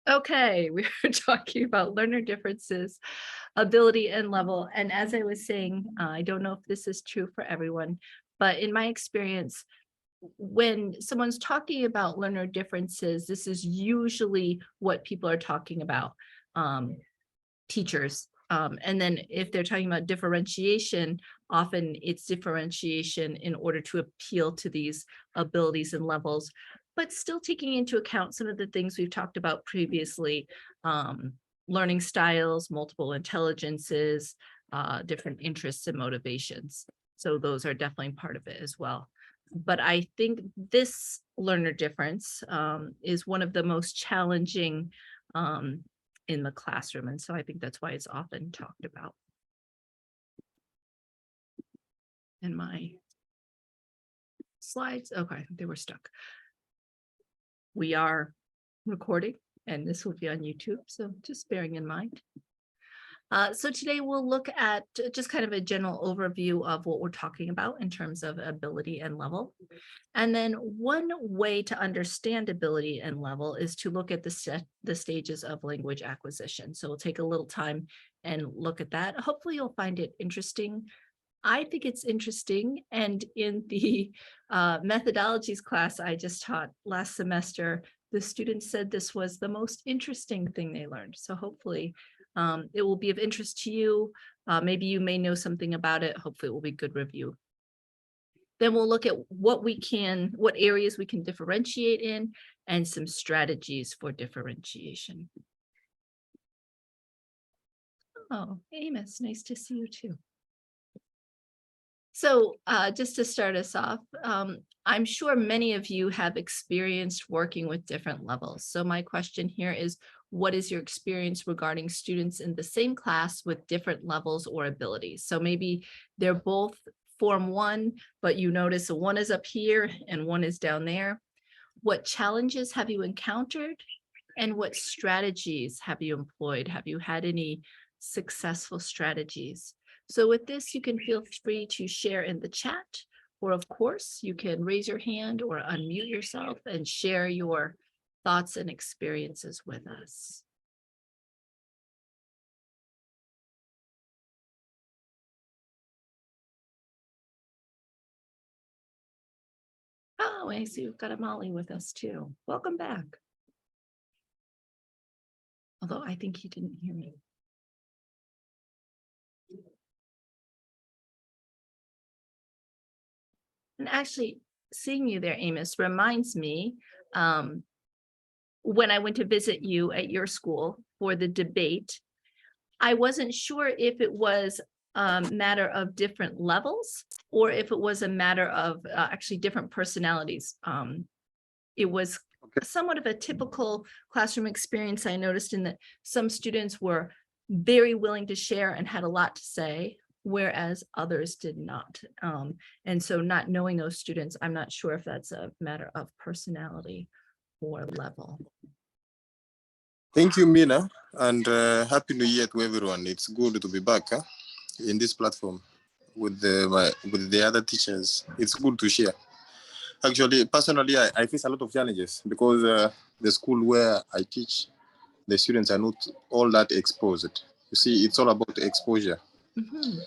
Okay, we were talking about learner differences, ability and level. And as I was saying, I don't know if this is true for everyone, but in my experience, when someone's talking about learner differences, this is usually what people are talking about. Um, Teachers. And then if they're talking about differentiation, often it's differentiation in order to appeal to these abilities and levels, but still taking into account some of the things we've talked about previously, um, learning styles, multiple intelligences, different interests and motivations. So those are definitely part of it as well. But I think this learner difference is one of the most challenging um, in the classroom. And so I think that's why it's often talked about in my slides. Okay, they were stuck. We are recording and this will be on YouTube, so just bearing in mind. So today we'll look at just kind of a general overview of what we're talking about in terms of ability and level. And then one way to understand ability and level is to look at the stages of language acquisition. So we'll take a little time and look at that. Hopefully you'll find it interesting. I think it's interesting. And in the methodologies class I just taught last semester, the students said this was the most interesting thing they learned. So hopefully it will be of interest to you. Maybe you may know something about it. Hopefully it will be good review. Then we'll look at what areas we can differentiate in and some strategies for differentiation. Oh, Amos, nice to see you too. So just to start us off, I'm sure many of you have experienced working with different levels. So my question here is, what is your experience regarding students in the same class with different levels or abilities? So maybe they're both Form 1, but you notice one is up here and one is down there. What challenges have you encountered? And what strategies have you employed? Have you had any successful strategies? So with this, you can feel free to share in the chat, or of course, you can raise your hand or unmute yourself and share your thoughts and experiences with us. Oh, I see we've got a Molly with us too. Welcome back. Although I think he didn't hear me. And actually, seeing you there, Amos, reminds me, when I went to visit you at your school for the debate, I wasn't sure if it was a matter of different levels or if it was a matter of actually different personalities. It was somewhat of a typical classroom experience. I noticed in that some students were very willing to share and had a lot to say, whereas others did not. And so not knowing those students, I'm not sure if that's a matter of personality or level. Thank you, Mina, and Happy New Year to everyone. It's good to be back in this platform with the other teachers. It's good to share. Actually, personally, I face a lot of challenges because the school where I teach, the students are not all that exposed. You see, it's all about exposure. Mm-hmm.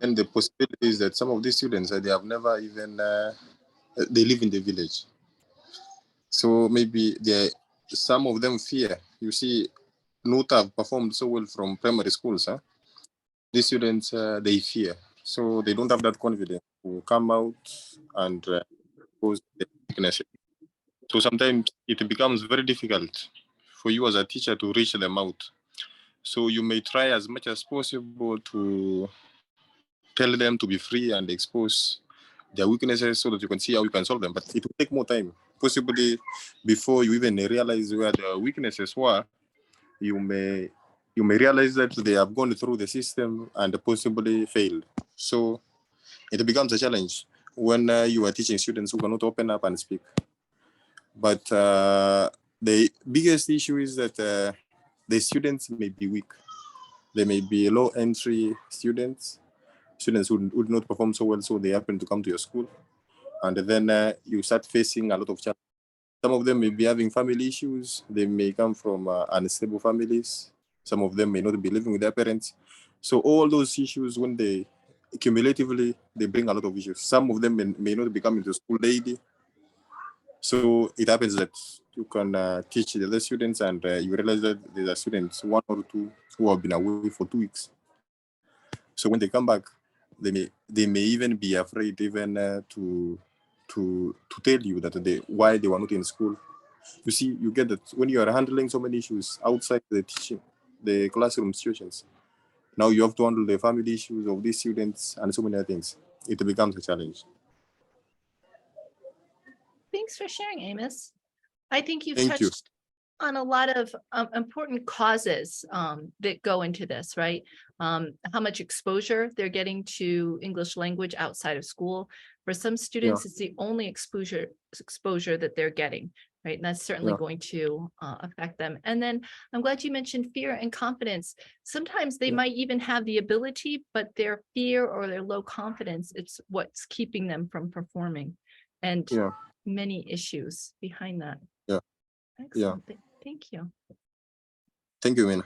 And the possibility is that some of these students, they have never even, they live in the village. So maybe some of them fear. You see, not have performed so well from primary schools. These students, they fear. So they don't have that confidence to come out and expose their weakness. So sometimes it becomes very difficult for you as a teacher to reach them out. So you may try as much as possible to tell them to be free and expose their weaknesses so that you can see how you can solve them. But it will take more time. Possibly before you even realize where the weaknesses were, you may realize that they have gone through the system and possibly failed. So it becomes a challenge when you are teaching students who cannot open up and speak. But the biggest issue is that the students may be weak. They may be low entry students who would not perform so well, so they happen to come to your school. And then you start facing a lot of challenges. Some of them may be having family issues. They may come from unstable families. Some of them may not be living with their parents. So all those issues, when they cumulatively, they bring a lot of issues. Some of them may not be coming to school daily. So it happens that you can teach the other students and you realize that there's a students, one or two, who have been away for 2 weeks. So when they come back, they may even be afraid even to tell you that why they were not in school. You see, you get that when you are handling so many issues outside the teaching, the classroom situations, now you have to handle the family issues of these students and so many other things. It becomes a challenge. Thanks for sharing, Amos. I think you've Thank you. touched on a lot of important causes that go into this, right? How much exposure they're getting to English language outside of school. For some students, it's the only exposure that they're getting, right? And that's certainly going to affect them. And then I'm glad you mentioned fear and confidence. Sometimes they might even have the ability, but their fear or their low confidence, it's what's keeping them from performing. And many issues behind that. Excellent. Thank you. Thank you, Mina.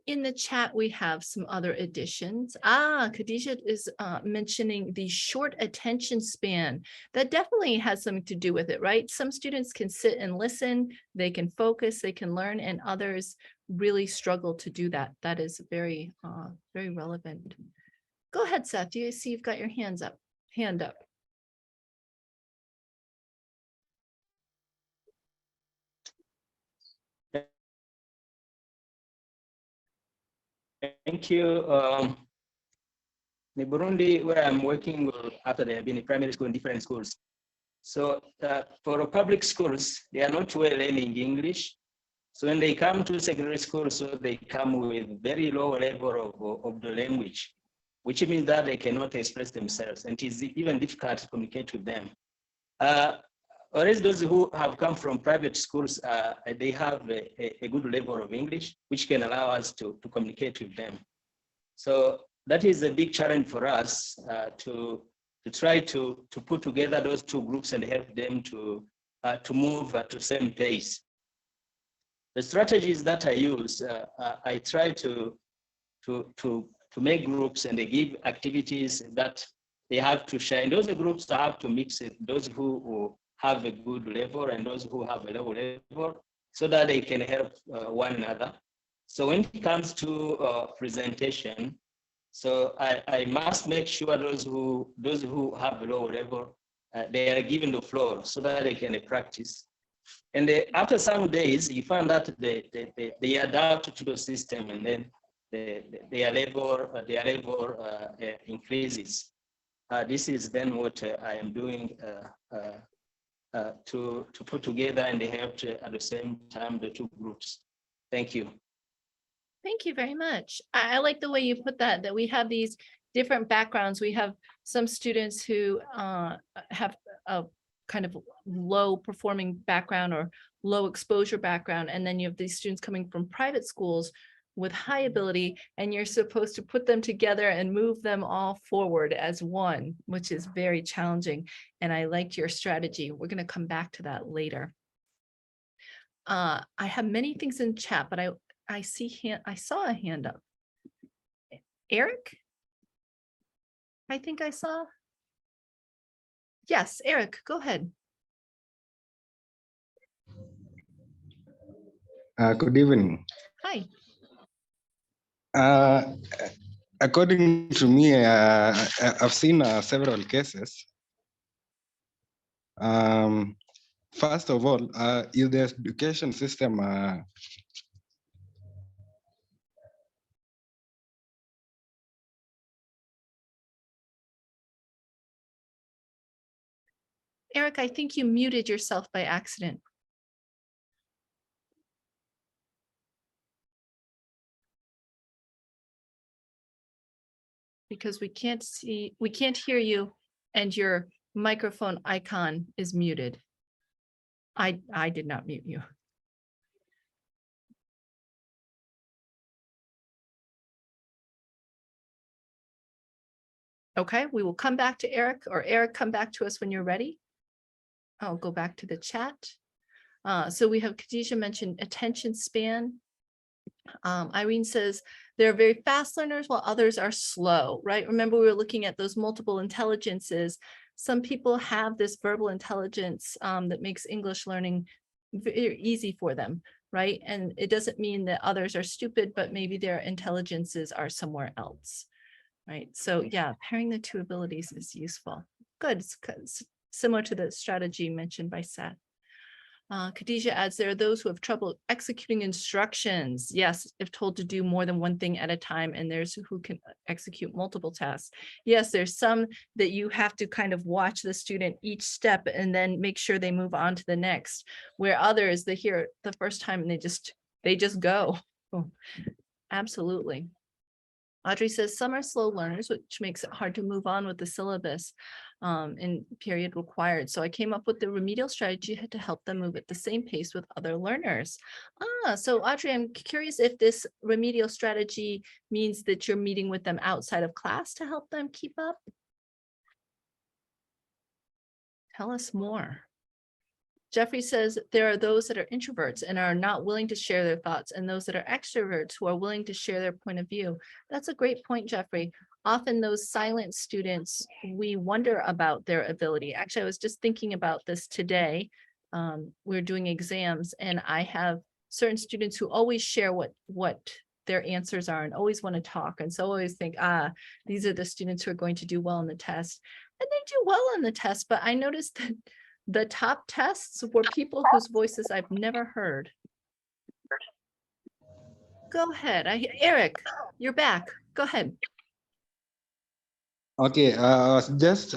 In the chat, we have some other additions. Khadija is mentioning the short attention span. That definitely has something to do with it, right? Some students can sit and listen, they can focus, they can learn, and others really struggle to do that. That is very, very relevant. Go ahead, Seth. Do you see you've got your hand up? Thank you. In Burundi, where I'm working after they have been in primary school in different schools. So for public schools, they are not well learning English. So when they come to secondary school, so they come with very low level of the language, which means that they cannot express themselves, and it is even difficult to communicate with them. Whereas those who have come from private schools, they have a good level of English, which can allow us to communicate with them. So that is a big challenge for us to try to put together those two groups and help them to move at the same pace. The strategies that I use, I try to make groups, and they give activities that they have to share. And those groups have to mix it, those who have a good level and those who have a low level, so that they can help one another. So when it comes to presentation, so I must make sure those who have a low level, they are given the floor so that they can practice. And after some days, you find that they adapt to the system, and then their level increases. This is then what I am doing to put together and help at the same time the two groups. Thank you. Thank you very much. I like the way you put that we have these different backgrounds. We have some students who have a kind of low performing background or low exposure background. And then you have these students coming from private schools with high ability, and you're supposed to put them together and move them all forward as one, which is very challenging. And I liked your strategy. We're going to come back to that later. I have many things in chat, but I saw a hand up. Eric? I think I saw. Yes, Eric, go ahead. Good evening. Hi. According to me, I've seen several cases. First of all, is the education system Eric, I think you muted yourself by accident. Because we can't hear you, and your microphone icon is muted. I did not mute you. Okay, we will come back to Eric, or Eric, come back to us when you're ready. I'll go back to the chat. So we have Khadijah mentioned attention span. Irene says there are very fast learners while others are slow, right? Remember, we were looking at those multiple intelligences. Some people have this verbal intelligence that makes English learning very easy for them, right? And it doesn't mean that others are stupid, but maybe their intelligences are somewhere else, right? So yeah, pairing the two abilities is useful. Good, it's similar to the strategy mentioned by Seth. Khadijah adds, there are those who have trouble executing instructions. Yes, if told to do more than one thing at a time, and there's who can execute multiple tasks. Yes, there's some that you have to kind of watch the student each step and then make sure they move on to the next, where others, they hear it the first time and they just go. Oh, absolutely. Audrey says some are slow learners, which makes it hard to move on with the syllabus in period required. So I came up with the remedial strategy to help them move at the same pace with other learners. So Audrey, I'm curious if this remedial strategy means that you're meeting with them outside of class to help them keep up. Tell us more. Jeffrey says there are those that are introverts and are not willing to share their thoughts, and those that are extroverts who are willing to share their point of view. That's a great point, Jeffrey. Often those silent students, we wonder about their ability. Actually, I was just thinking about this today. We're doing exams, and I have certain students who always share what their answers are and always want to talk. And so I always think, these are the students who are going to do well on the test. And they do well on the test, but I noticed that the top tests were people whose voices I've never heard. Go ahead. Eric, you're back. Go ahead. Okay, I was just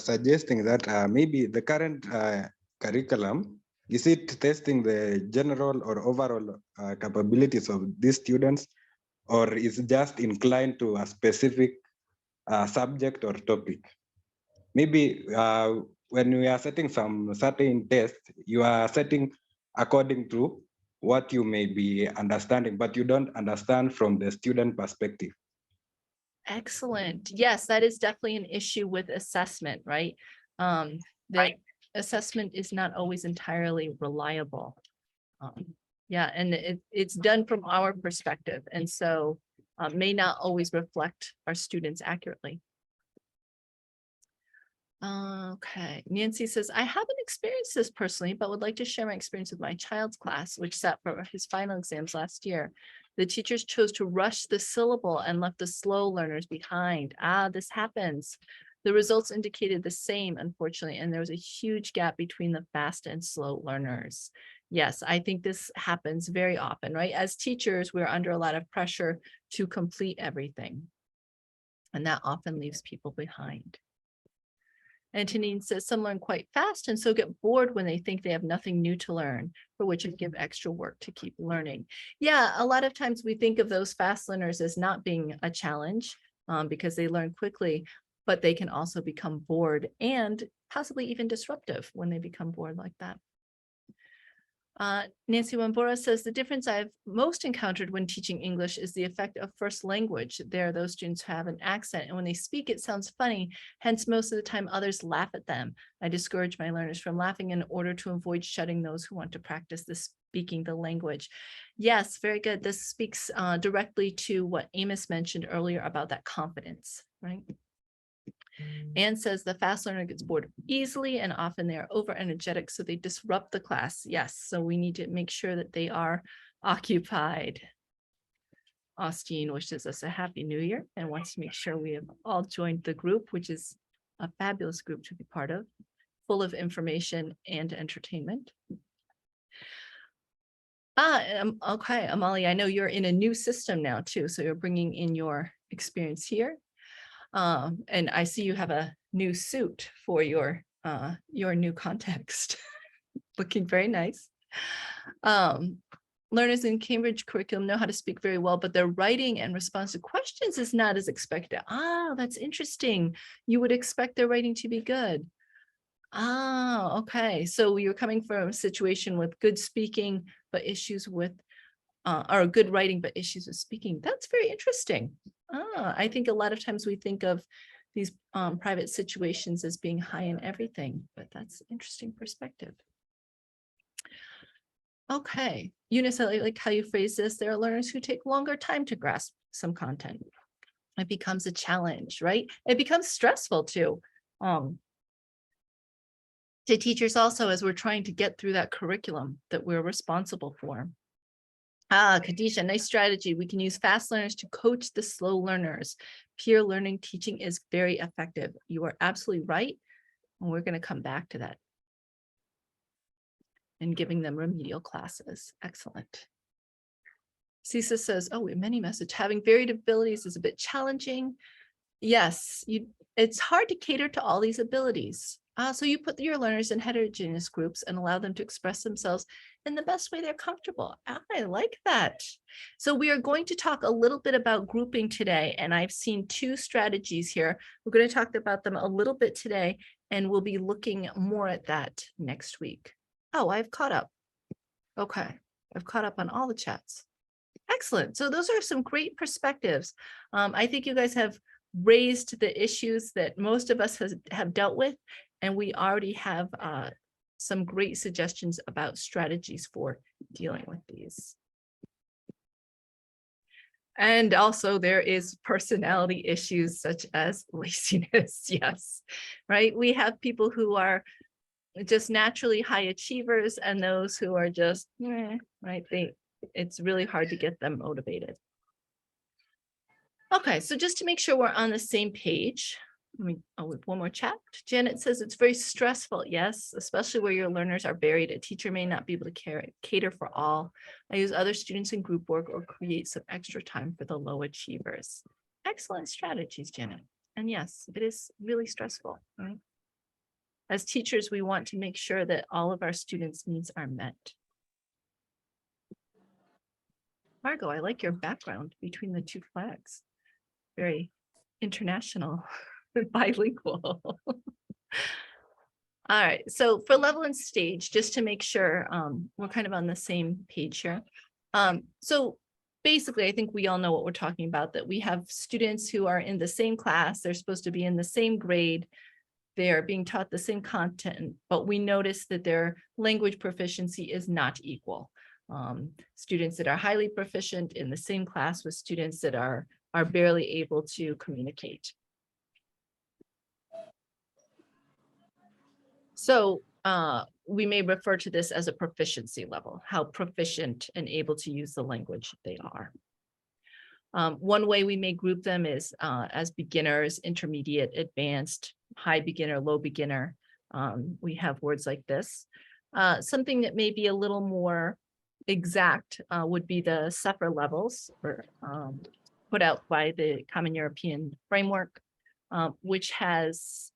suggesting that maybe the current curriculum, is it testing the general or overall capabilities of these students, or is just inclined to a specific subject or topic? Maybe when we are setting some certain tests, you are setting according to what you may be understanding, but you don't understand from the student perspective. Excellent. Yes, that is definitely an issue with assessment, right? That assessment is not always entirely reliable. Yeah, and it's done from our perspective, and so may not always reflect our students accurately. Okay, Nancy says, I haven't experienced this personally, but would like to share my experience with my child's class, which sat for his final exams last year. The teachers chose to rush the syllable and left the slow learners behind. This happens. The results indicated the same, unfortunately, and there was a huge gap between the fast and slow learners. Yes, I think this happens very often, right? As teachers, we're under a lot of pressure to complete everything, and that often leaves people behind. Antonine says some learn quite fast and so get bored when they think they have nothing new to learn, for which I give extra work to keep learning. Yeah, a lot of times we think of those fast learners as not being a challenge because they learn quickly, but they can also become bored and possibly even disruptive when they become bored like that. Nancy Wambora says the difference I've most encountered when teaching English is the effect of first language. There are those students who have an accent, and when they speak, it sounds funny. Hence, most of the time others laugh at them. I discourage my learners from laughing in order to avoid shutting those who want to practice this speaking the language. Yes, very good. This speaks directly to what Amos mentioned earlier about that confidence, right? Anne says the fast learner gets bored easily and often they are over energetic, so they disrupt the class. Yes, so we need to make sure that they are occupied. Austin wishes us a happy new year and wants to make sure we have all joined the group, which is a fabulous group to be part of, full of information and entertainment. Okay, Amali, I know you're in a new system now too, so you're bringing in your experience here. And I see you have a new suit for your new context. Looking very nice. Learners in Cambridge curriculum know how to speak very well, but their writing and response to questions is not as expected. That's interesting. You would expect their writing to be good. Okay. So you're coming from a situation with good speaking, but issues with, or good writing, but issues with speaking. That's very interesting. I think a lot of times we think of these private situations as being high in everything, but that's an interesting perspective. Okay, Eunice, I like how you phrase this. There are learners who take longer time to grasp some content. It becomes a challenge, right? It becomes stressful too. To teachers also, as we're trying to get through that curriculum that we're responsible for. Khadijah, nice strategy. We can use fast learners to coach the slow learners. Peer learning teaching is very effective. You are absolutely right. And we're going to come back to that. And giving them remedial classes. Excellent. CISA says, oh, many message. Having varied abilities is a bit challenging. Yes, it's hard to cater to all these abilities. So you put your learners in heterogeneous groups and allow them to express themselves in the best way they're comfortable. I like that. So we are going to talk a little bit about grouping today, and I've seen two strategies here. We're going to talk about them a little bit today, and we'll be looking more at that next week. Oh, I've caught up. Okay, I've caught up on all the chats. Excellent. So those are some great perspectives. I think you guys have raised the issues that most of us have dealt with, and we already have some great suggestions about strategies for dealing with these. And also there is personality issues such as laziness. Yes, right. We have people who are just naturally high achievers and those who are just, right. It's really hard to get them motivated. Okay, so just to make sure we're on the same page, with one more chat. Janet says it's very stressful. Yes, especially where your learners are varied. A teacher may not be able to cater for all. I use other students in group work or create some extra time for the low achievers. Excellent strategies, Janet. And yes, it is really stressful, right? As teachers, we want to make sure that all of our students' needs are met. Margot, I like your background between the two flags. Very international, bilingual. All right, so for level and stage, just to make sure we're kind of on the same page here. So basically, I think we all know what we're talking about, that we have students who are in the same class, they're supposed to be in the same grade, they're being taught the same content, but we notice that their language proficiency is not equal. Students that are highly proficient in the same class with students that are barely able to communicate. So we may refer to this as a proficiency level, how proficient and able to use the language they are. One way we may group them is as beginners, intermediate, advanced, high beginner, low beginner. We have words like this. Something that may be a little more exact would be the SEPHR levels, or put out by the Common European Framework, which has,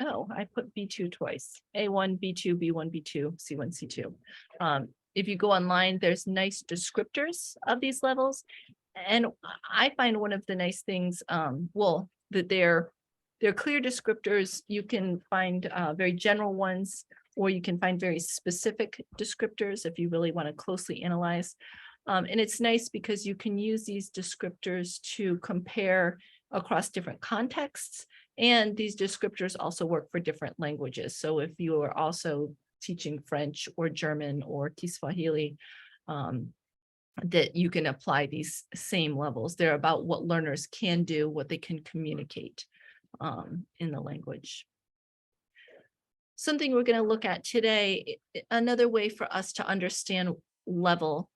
I put B2 twice, A1, B2, B1, B2, C1, C2. If you go online, there's nice descriptors of these levels. And I find one of the nice things, that they're clear descriptors. You can find very general ones, or you can find very specific descriptors if you really want to closely analyze. And it's nice because you can use these descriptors to compare across different contexts. And these descriptors also work for different languages. So if you are also teaching French or German or Kiswahili, that you can apply these same levels. They're about what learners can do, what they can communicate in the language. Something we're going to look at today, another way for us to understand level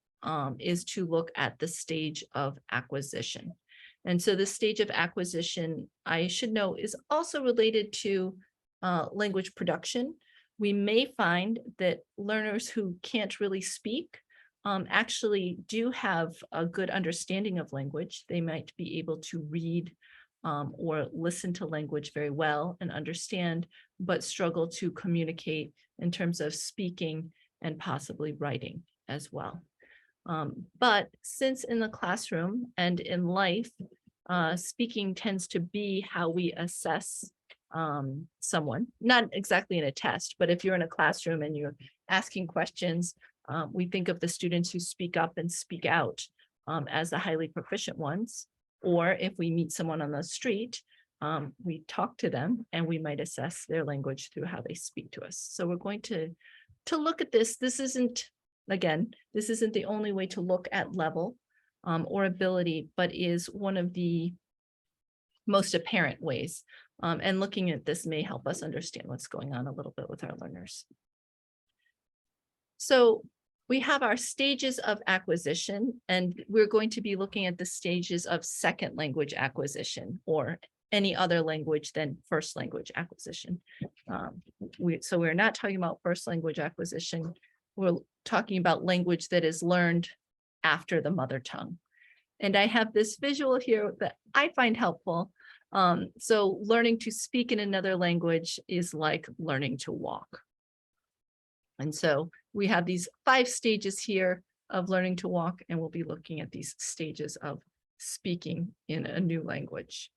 is to look at the stage of acquisition. And so the stage of acquisition, I should know, is also related to language production. We may find that learners who can't really speak actually do have a good understanding of language. They might be able to read or listen to language very well and understand, but struggle to communicate in terms of speaking and possibly writing as well. But since in the classroom and in life, speaking tends to be how we assess someone, not exactly in a test, but if you're in a classroom and you're asking questions, we think of the students who speak up and speak out as the highly proficient ones. Or if we meet someone on the street, we talk to them and we might assess their language through how they speak to us. So we're going to look at this. This isn't, again, this isn't the only way to look at level or ability, but is one of the most apparent ways. And looking at this may help us understand what's going on a little bit with our learners. So we have our stages of acquisition, and we're going to be looking at the stages of second language acquisition or any other language than first language acquisition. So we're not talking about first language acquisition. We're talking about language that is learned after the mother tongue. And I have this visual here that I find helpful. So learning to speak in another language is like learning to walk. And so we have these 5 stages here of learning to walk, and we'll be looking at these stages of speaking in a new language.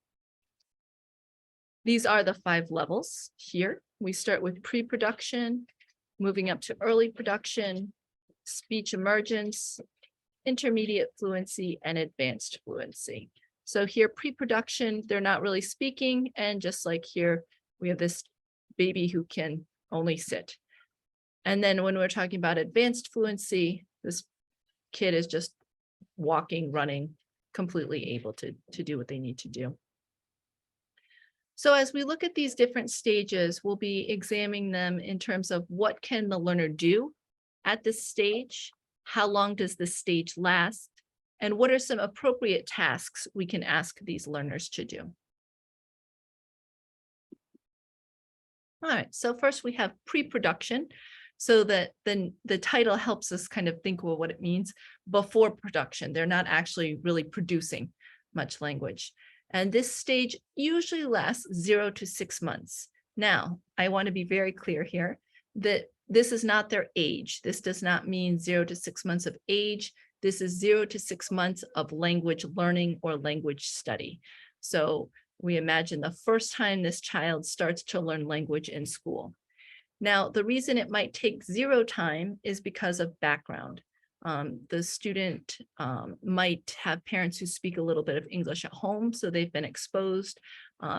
These are the 5 levels here. We start with pre-production, moving up to early production, speech emergence, intermediate fluency, and advanced fluency. So here, pre-production, they're not really speaking. And just like here, we have this baby who can only sit. And then when we're talking about advanced fluency, this kid is just walking, running, completely able to do what they need to do. So as we look at these different stages, we'll be examining them in terms of what can the learner do at this stage, how long does this stage last, and what are some appropriate tasks we can ask these learners to do. All right, so first we have pre-production. So that then the title helps us kind of think, well, what it means before production. They're not actually really producing much language. And this stage usually lasts 0 to 6 months. Now, I want to be very clear here that this is not their age. This does not mean 0 to 6 months of age. This is 0 to 6 months of language learning or language study. So we imagine the first time this child starts to learn language in school. Now, the reason it might take 0 time is because of background. The student might have parents who speak a little bit of English at home, so they've been exposed.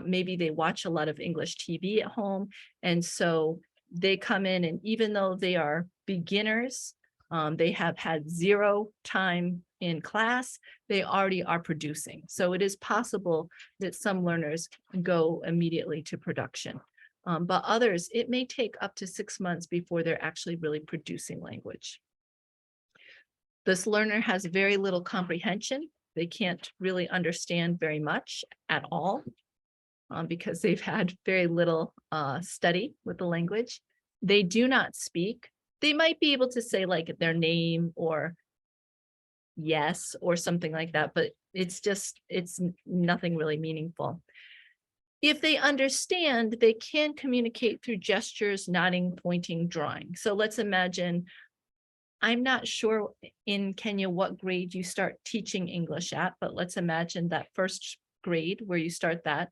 Maybe they watch a lot of English TV at home, and so they come in, and even though they are beginners, they have had 0 time in class, they already are producing. So it is possible that some learners go immediately to production. But others, it may take up to 6 months before they're actually really producing language. This learner has very little comprehension. They can't really understand very much at all because they've had very little study with the language. They do not speak. They might be able to say like their name or yes or something like that, but it's nothing really meaningful. If they understand, they can communicate through gestures, nodding, pointing, drawing. So let's imagine, I'm not sure in Kenya what grade you start teaching English at, but let's imagine that first grade where you start that.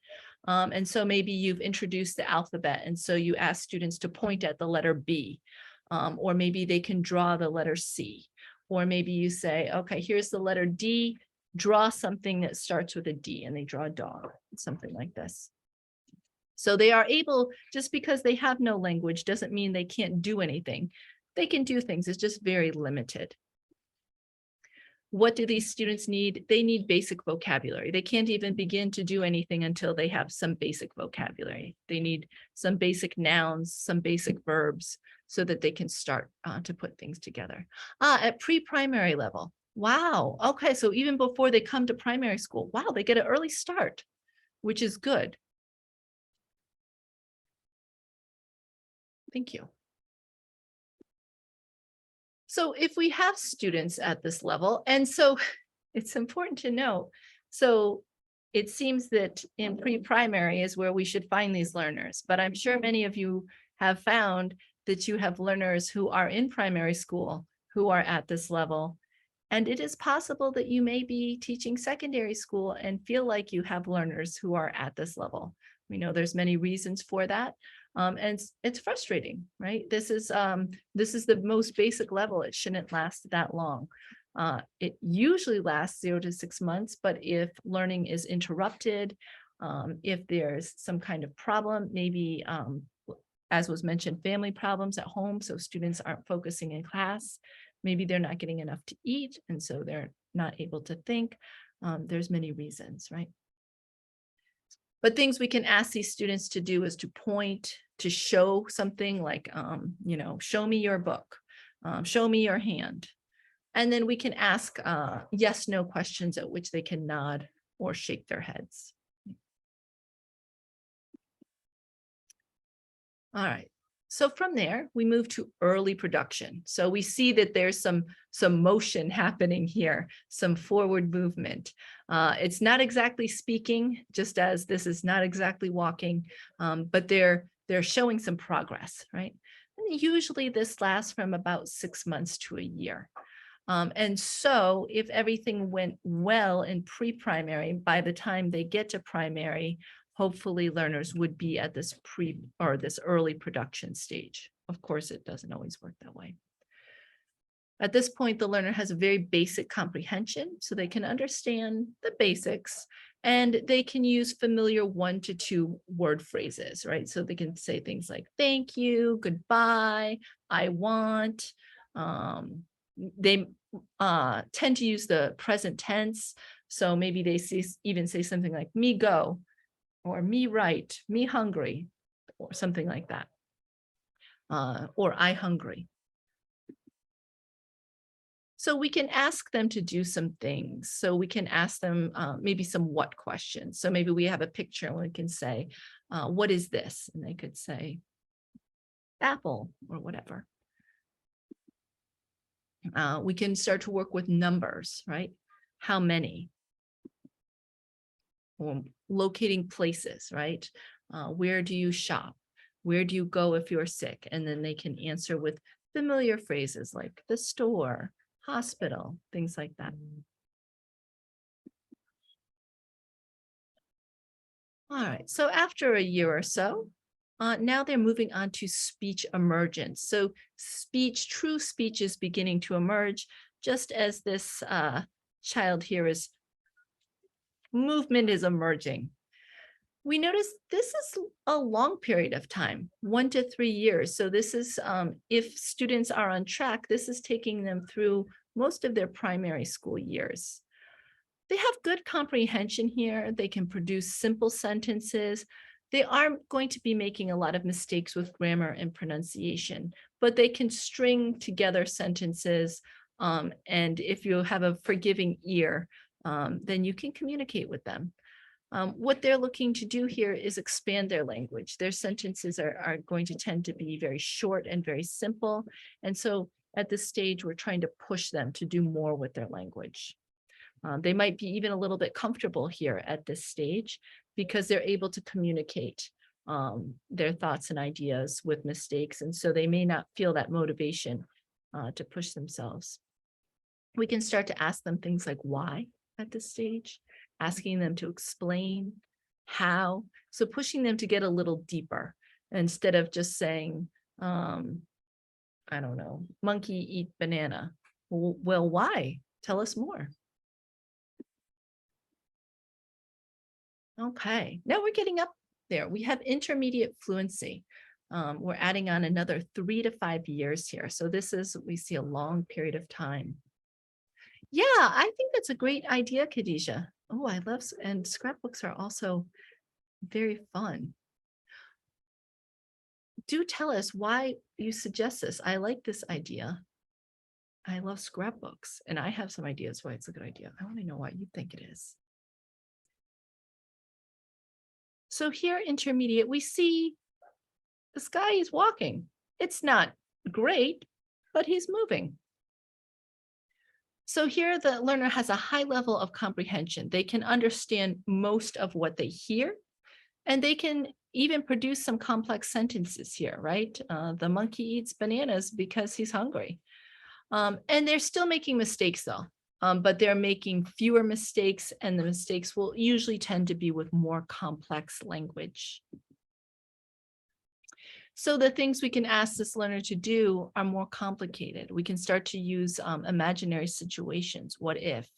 And so maybe you've introduced the alphabet, and so you ask students to point at the letter B, or maybe they can draw the letter C, or maybe you say, okay, here's the letter D, draw something that starts with a D, and they draw a dog, something like this. So they are able, just because they have no language doesn't mean they can't do anything. They can do things, it's just very limited. What do these students need? They need basic vocabulary. They can't even begin to do anything until they have some basic vocabulary. They need some basic nouns, some basic verbs, so that they can start to put things together. At pre-primary level, wow, okay, so even before they come to primary school, wow, they get an early start, which is good. Thank you. So if we have students at this level, and so it's important to know, so it seems that in pre-primary is where we should find these learners, but I'm sure many of you have found that you have learners who are in primary school who are at this level. And it is possible that you may be teaching secondary school and feel like you have learners who are at this level. We know there's many reasons for that. And it's frustrating, right? This is the most basic level. It shouldn't last that long. It usually lasts 0 to 6 months, but if learning is interrupted If there's some kind of problem, maybe as was mentioned, family problems at home, so students aren't focusing in class. Maybe they're not getting enough to eat, and so they're not able to think. There's many reasons, right? But things we can ask these students to do is to point, to show something like, show me your book, show me your hand. And then we can ask yes, no questions at which they can nod or shake their heads. All right. So from there, we move to early production. So we see that there's some motion happening here, some forward movement. It's not exactly speaking, just as this is not exactly walking, but they're showing some progress, right? And usually this lasts from about 6 months to a year. And so if everything went well in pre-primary, by the time they get to primary, hopefully learners would be at this this early production stage. Of course, it doesn't always work that way. At this point, the learner has a very basic comprehension, so they can understand the basics, and they can use familiar 1 to 2 word phrases, right? So they can say things like, thank you, goodbye, I want. They tend to use the present tense. So maybe they even say something like me go, or me right, me hungry, or something like that. Or I hungry. So we can ask them to do some things. So we can ask them maybe some what questions. So maybe we have a picture and we can say, what is this? And they could say apple or whatever. We can start to work with numbers, right? How many? Or locating places, right? Where do you shop? Where do you go if you're sick? And then they can answer with familiar phrases like the store, hospital, things like that. All right, so after a year or so, now they're moving on to speech emergence. So true speech is beginning to emerge, just as this child here is, movement is emerging. We notice this is a long period of time, 1 to 3 years. So this is, if students are on track, this is taking them through most of their primary school years. They have good comprehension here. They can produce simple sentences. They aren't going to be making a lot of mistakes with grammar and pronunciation, but they can string together sentences. And if you have a forgiving ear, then you can communicate with them. What they're looking to do here is expand their language. Their sentences are going to tend to be very short and very simple. And so at this stage, we're trying to push them to do more with their language. They might be even a little bit comfortable here at this stage because they're able to communicate their thoughts and ideas with mistakes. And so they may not feel that motivation to push themselves. We can start to ask them things like why at this stage, asking them to explain how. So pushing them to get a little deeper instead of just saying, I don't know, monkey eat banana. Well, why? Tell us more. Okay, now we're getting up there. We have intermediate fluency. We're adding on another 3 to 5 years here. So this is, we see a long period of time. Yeah, I think that's a great idea, Khadija. Oh, I love, and scrapbooks are also very fun. Do tell us why you suggest this. I like this idea. I love scrapbooks, and I have some ideas why it's a good idea. I want to know why you think it is. So here, intermediate, we see this guy is walking. It's not great, but he's moving. So here the learner has a high level of comprehension. They can understand most of what they hear, and they can even produce some complex sentences here, right? The monkey eats bananas because he's hungry. And they're still making mistakes though, but they're making fewer mistakes, and the mistakes will usually tend to be with more complex language. So the things we can ask this learner to do are more complicated. We can start to use imaginary situations. What if?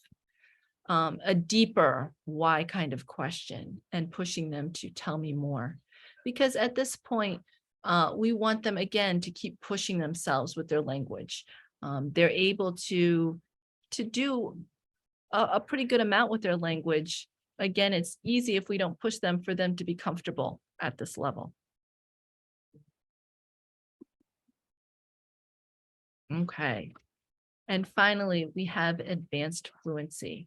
a deeper why kind of question and pushing them to tell me more. Because at this point, we want them again to keep pushing themselves with their language. They're able to do a pretty good amount with their language. Again, it's easy if we don't push them for them to be comfortable at this level. Okay. And finally, we have advanced fluency.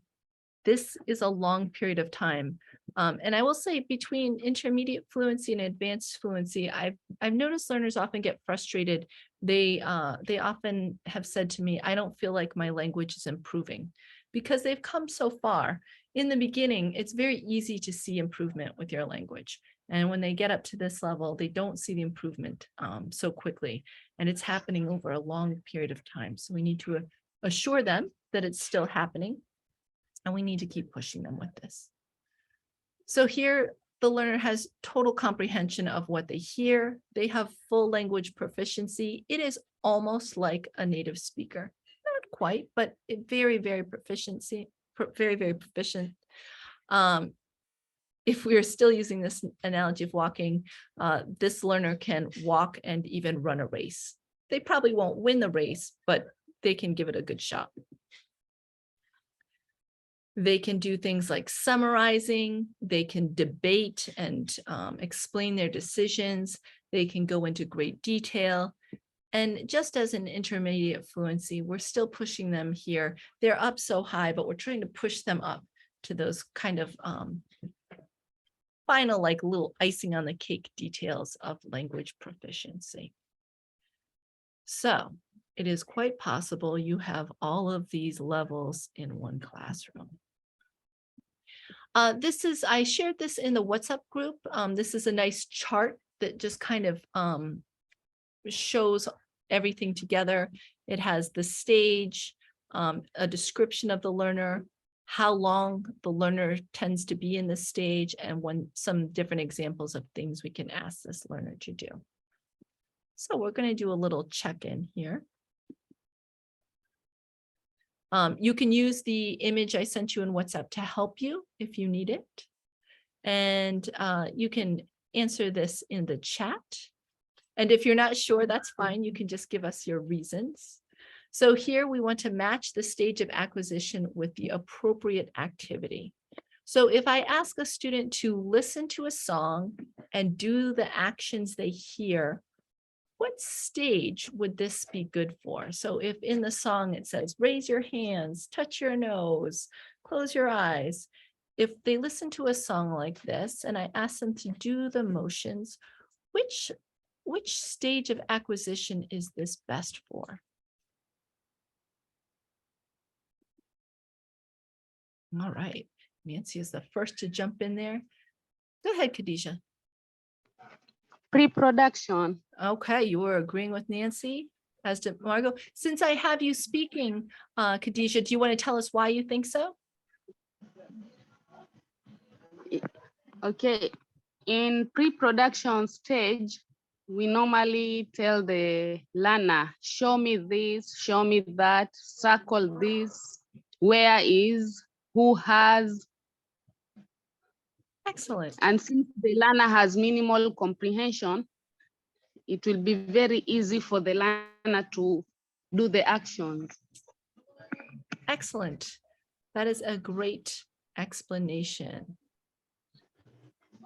This is a long period of time. And I will say between intermediate fluency and advanced fluency, I've noticed learners often get frustrated. They often have said to me, I don't feel like my language is improving because they've come so far. In the beginning, it's very easy to see improvement with your language. And when they get up to this level, they don't see the improvement so quickly. And it's happening over a long period of time. So we need to assure them that it's still happening. And we need to keep pushing them with this. So here, the learner has total comprehension of what they hear. They have full language proficiency. It is almost like a native speaker. Not quite, but very, very proficiency, very, very proficient. If we are still using this analogy of walking, this learner can walk and even run a race. They probably won't win the race, but they can give it a good shot. They can do things like summarizing, they can debate and explain their decisions, they can go into great detail. And just as an intermediate fluency, we're still pushing them here. They're up so high, but we're trying to push them up to those kind of final, like little icing on the cake details of language proficiency. So it is quite possible you have all of these levels in one classroom. I shared this in the WhatsApp group. This is a nice chart that just kind of shows everything together. It has the stage, a description of the learner, how long the learner tends to be in the stage, and some different examples of things we can ask this learner to do. So we're going to do a little check-in here. You can use the image I sent you in WhatsApp to help you if you need it. And you can answer this in the chat. And if you're not sure, that's fine. You can just give us your reasons. So here we want to match the stage of acquisition with the appropriate activity. So if I ask a student to listen to a song and do the actions they hear, what stage would this be good for? So if in the song it says, raise your hands, touch your nose, close your eyes. If they listen to a song like this and I ask them to do the motions, which stage of acquisition is this best for? All right, Nancy is the first to jump in there. Go ahead, Khadijah. Pre-production. Okay, you were agreeing with Nancy, as to Margot. Since I have you speaking, Khadijah, do you want to tell us why you think so? Okay, in pre-production stage, we normally tell the learner, show me this, show me that, circle this, where is, who has. Excellent. And since the learner has minimal comprehension, it will be very easy for the learner to do the actions. Excellent. That is a great explanation.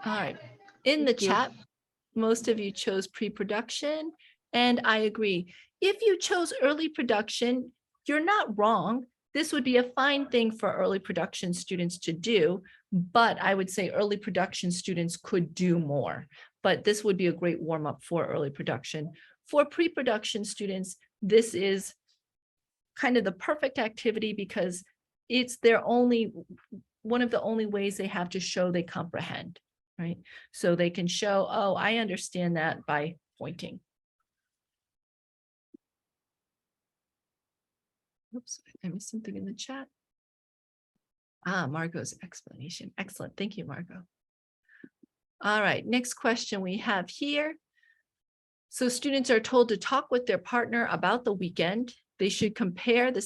All right. In the Thank you. chat, most of you chose pre-production, and I agree. If you chose early production, you're not wrong. This would be a fine thing for early production students to do, but I would say early production students could do more. But this would be a great warm-up for early production. For pre-production students, this is kind of the perfect activity because it's one of the only ways they have to show they comprehend, right? So they can show, oh, I understand that by pointing. Oops, I missed something in the chat. Margot's explanation. Excellent. Thank you, Margot. All right, next question we have here. So students are told to talk with their partner about the weekend They should compare the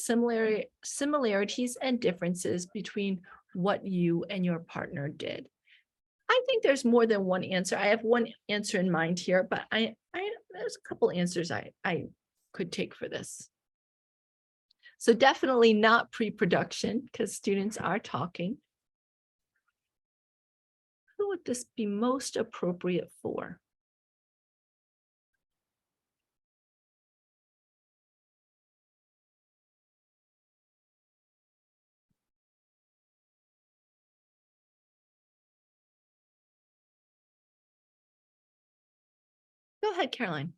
similarities and differences between what you and your partner did. I think there's more than one answer. I have one answer in mind here, but there's a couple answers I could take for this. So definitely not pre-production because students are talking. Who would this be most appropriate for? Go ahead, Caroline.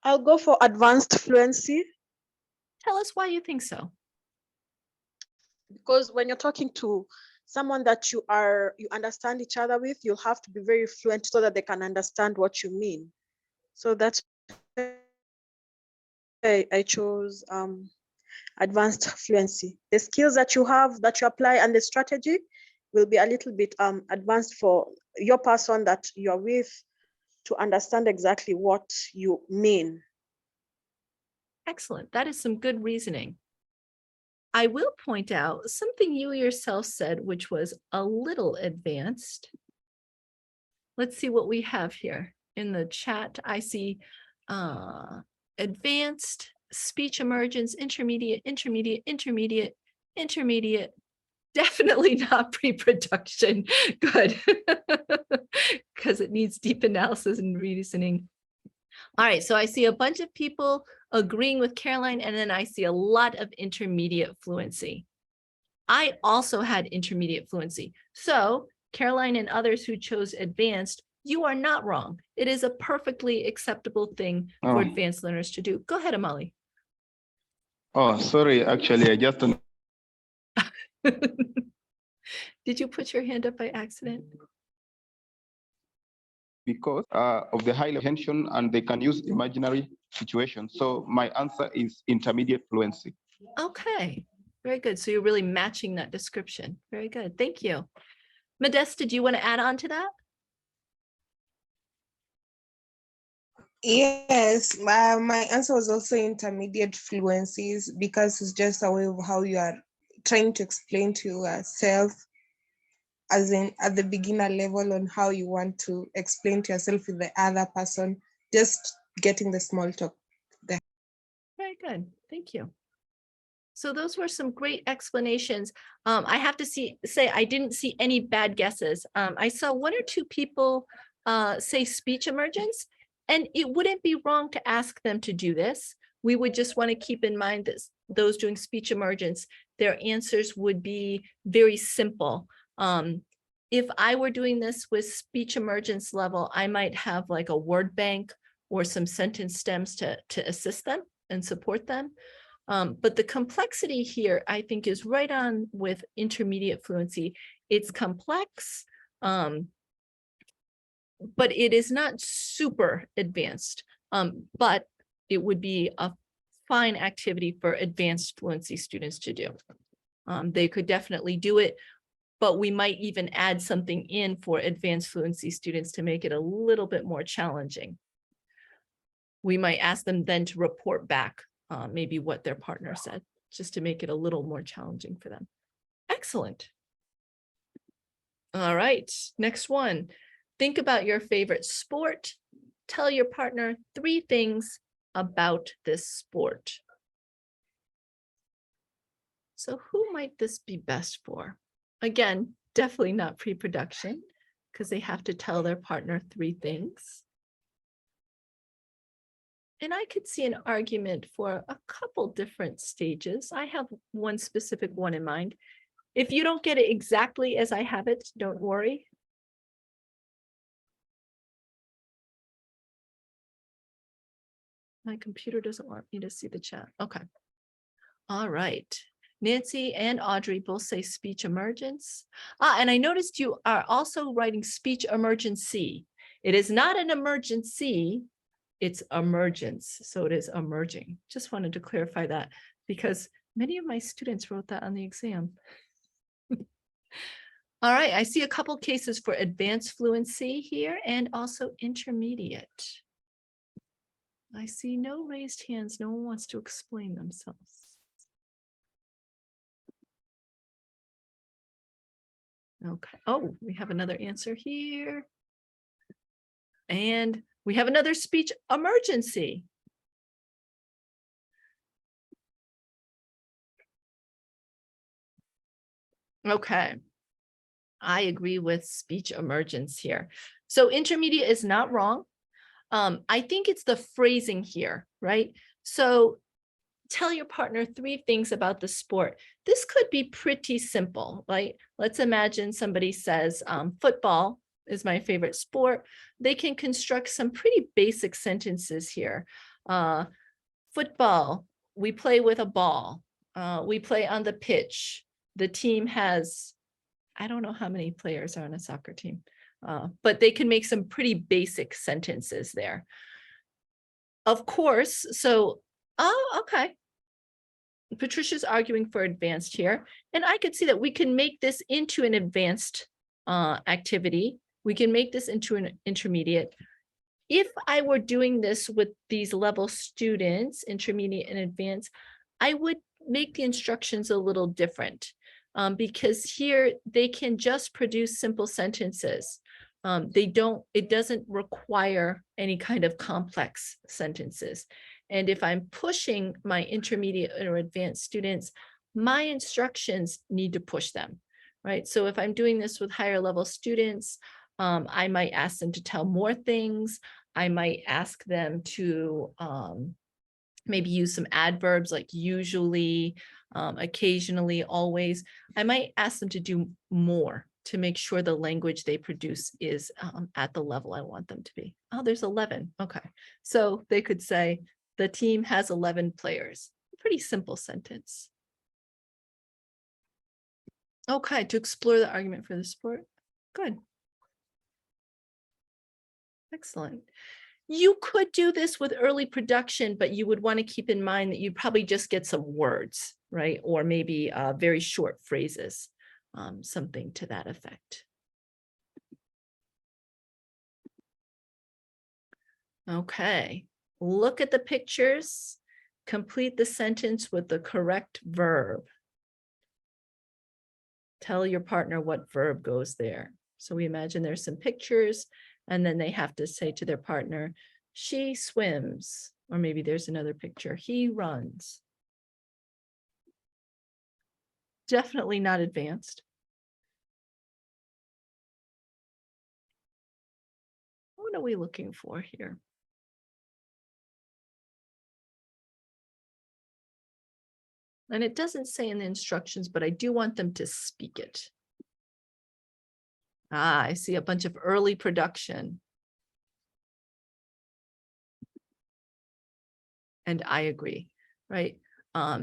I'll go for advanced fluency, Tell us why you think so. because when you're talking to someone that you understand each other with, you'll have to be very fluent so that they can understand what you mean. So that's why I chose advanced fluency. The skills that you have, that you apply, and the strategy will be a little bit advanced for your person that you're with to understand exactly what you mean. Excellent. That is some good reasoning. I will point out something you yourself said, which was a little advanced. Let's see what we have here in the chat. I see advanced, speech emergence, intermediate, intermediate, intermediate, intermediate, definitely not pre-production. Good. Because it needs deep analysis and reasoning. All right, so I see a bunch of people agreeing with Caroline, and then I see a lot of intermediate fluency. I also had intermediate fluency. So Caroline and others who chose advanced, you are not wrong. It is a perfectly acceptable thing for advanced learners to do. Go ahead, Amali. Oh, sorry, actually, I just don't. Did you put your hand up by accident? Because of the high tension and they can use imaginary situations. So my answer is intermediate fluency. Okay, very good. So you're really matching that description. Very good. Thank you. Modesta, do you want to add on to that? Yes, my answer was also intermediate fluencies because it's just a way of how you are trying to explain to yourself as in at the beginner level on how you want to explain to yourself with the other person, just getting the small talk there. Very good. Thank you. So those were some great explanations. I have to say I didn't see any bad guesses. I saw one or two people say speech emergence, and it wouldn't be wrong to ask them to do this. We would just want to keep in mind that those doing speech emergence, their answers would be very simple. If I were doing this with speech emergence level, I might have like a word bank or some sentence stems to assist them and support them. But the complexity here, I think, is right on with intermediate fluency. It's complex, but it is not super advanced. But it would be a fine activity for advanced fluency students to do. They could definitely do it, but we might even add something in for advanced fluency students to make it a little bit more challenging. We might ask them then to report back maybe what their partner said, just to make it a little more challenging for them. Excellent. All right, next one. Think about your favorite sport. Tell your partner 3 things about this sport. So who might this be best for? Again, definitely not pre-production because they have to tell their partner 3 things. And I could see an argument for a couple different stages. I have one specific one in mind. If you don't get it exactly as I have it, don't worry. My computer doesn't want me to see the chat. Okay. All right. Nancy and Audrey both say speech emergence. And I noticed you are also writing speech emergency. It is not an emergency, it's emergence. So it is emerging. Just wanted to clarify that because many of my students wrote that on the exam. All right, I see a couple cases for advanced fluency here and also intermediate. I see no raised hands. No one wants to explain themselves. Okay. Oh, we have another answer here. And we have another speech emergency. Okay. I agree with speech emergence here. So intermediate is not wrong. I think it's the phrasing here, right? So tell your partner 3 things about the sport. This could be pretty simple, right? Let's imagine somebody says, football is my favorite sport. They can construct some pretty basic sentences here. Football, we play with a ball. We play on the pitch. The team has, I don't know how many players are on a soccer team, but they can make some pretty basic sentences there. Of course, so, oh, okay. Patricia's arguing for advanced here, and I could see that we can make this into an advanced activity. We can make this into an intermediate. If I were doing this with these level students, intermediate and advanced, I would make the instructions a little different because here they can just produce simple sentences. It doesn't require any kind of complex sentences. And if I'm pushing my intermediate or advanced students, my instructions need to push them, right? So if I'm doing this with higher level students, I might ask them to tell more things. I might ask them to maybe use some adverbs like usually, occasionally, always. I might ask them to do more to make sure the language they produce is at the level I want them to be. Oh, there's 11. Okay. So they could say, the team has 11 players. Pretty simple sentence. Okay, to explore the argument for the sport. Good. Excellent. You could do this with early production, but you would want to keep in mind that you probably just get some words, right? Or maybe very short phrases, something to that effect. Okay, look at the pictures, complete the sentence with the correct verb. Tell your partner what verb goes there. So we imagine there's some pictures, and then they have to say to their partner, she swims, or maybe there's another picture, he runs. Definitely not advanced. What are we looking for here? And it doesn't say in the instructions, but I do want them to speak it. Ah, I see a bunch of early production. And I agree, right?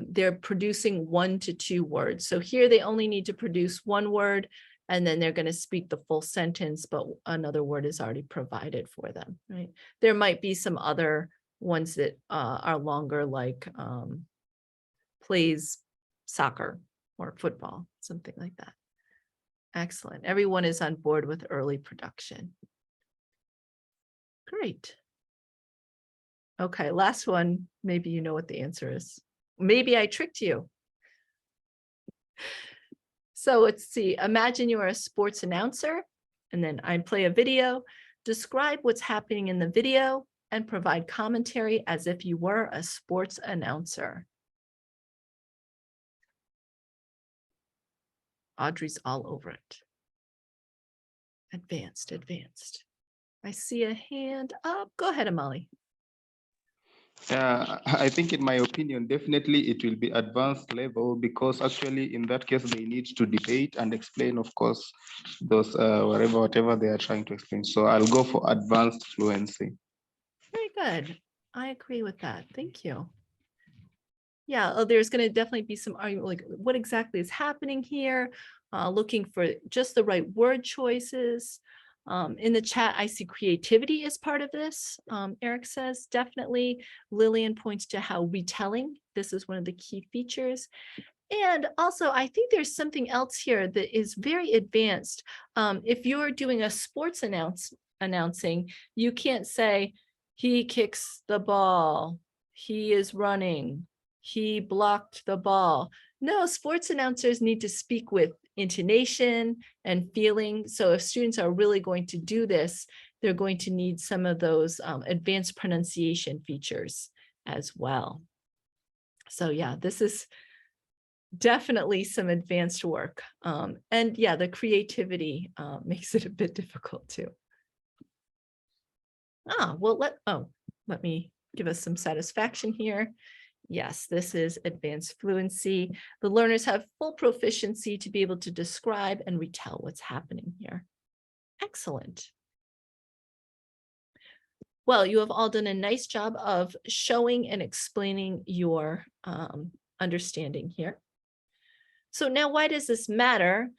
They're producing 1 to 2 words. So here they only need to produce 1 word, and then they're going to speak the full sentence, but another word is already provided for them, right? There might be some other ones that are longer, like plays soccer or football, something like that. Excellent. Everyone is on board with early production. Great. Okay, last one. Maybe you know what the answer is. Maybe I tricked you. So let's see. Imagine you are a sports announcer, and then I play a video. Describe what's happening in the video and provide commentary as if you were a sports announcer. Audrey's all over it. Advanced, advanced. I see a hand up. Go ahead, Amali. I think in my opinion, definitely it will be advanced level, because actually in that case, they need to debate and explain, of course, those whatever they are trying to explain. So I'll go for advanced fluency. Very good. I agree with that. Thank you. Yeah, there's going to definitely be some argument, like what exactly is happening here, looking for just the right word choices. In the chat, I see creativity as part of this. Eric says, definitely. Lillian points to how retelling, this is one of the key features. And also, I think there's something else here that is very advanced. If you're doing a sports announcing, you can't say, He kicks the ball. He is running. He blocked the ball. No, sports announcers need to speak with intonation and feeling. So if students are really going to do this, they're going to need some of those advanced pronunciation features as well. So yeah, this is definitely some advanced work. And yeah, the creativity makes it a bit difficult too. Well, let me give us some satisfaction here. Yes, this is advanced fluency. The learners have full proficiency to be able to describe and retell what's happening here. Excellent. Well, you have all done a nice job of showing and explaining your understanding here. So now why does this matter?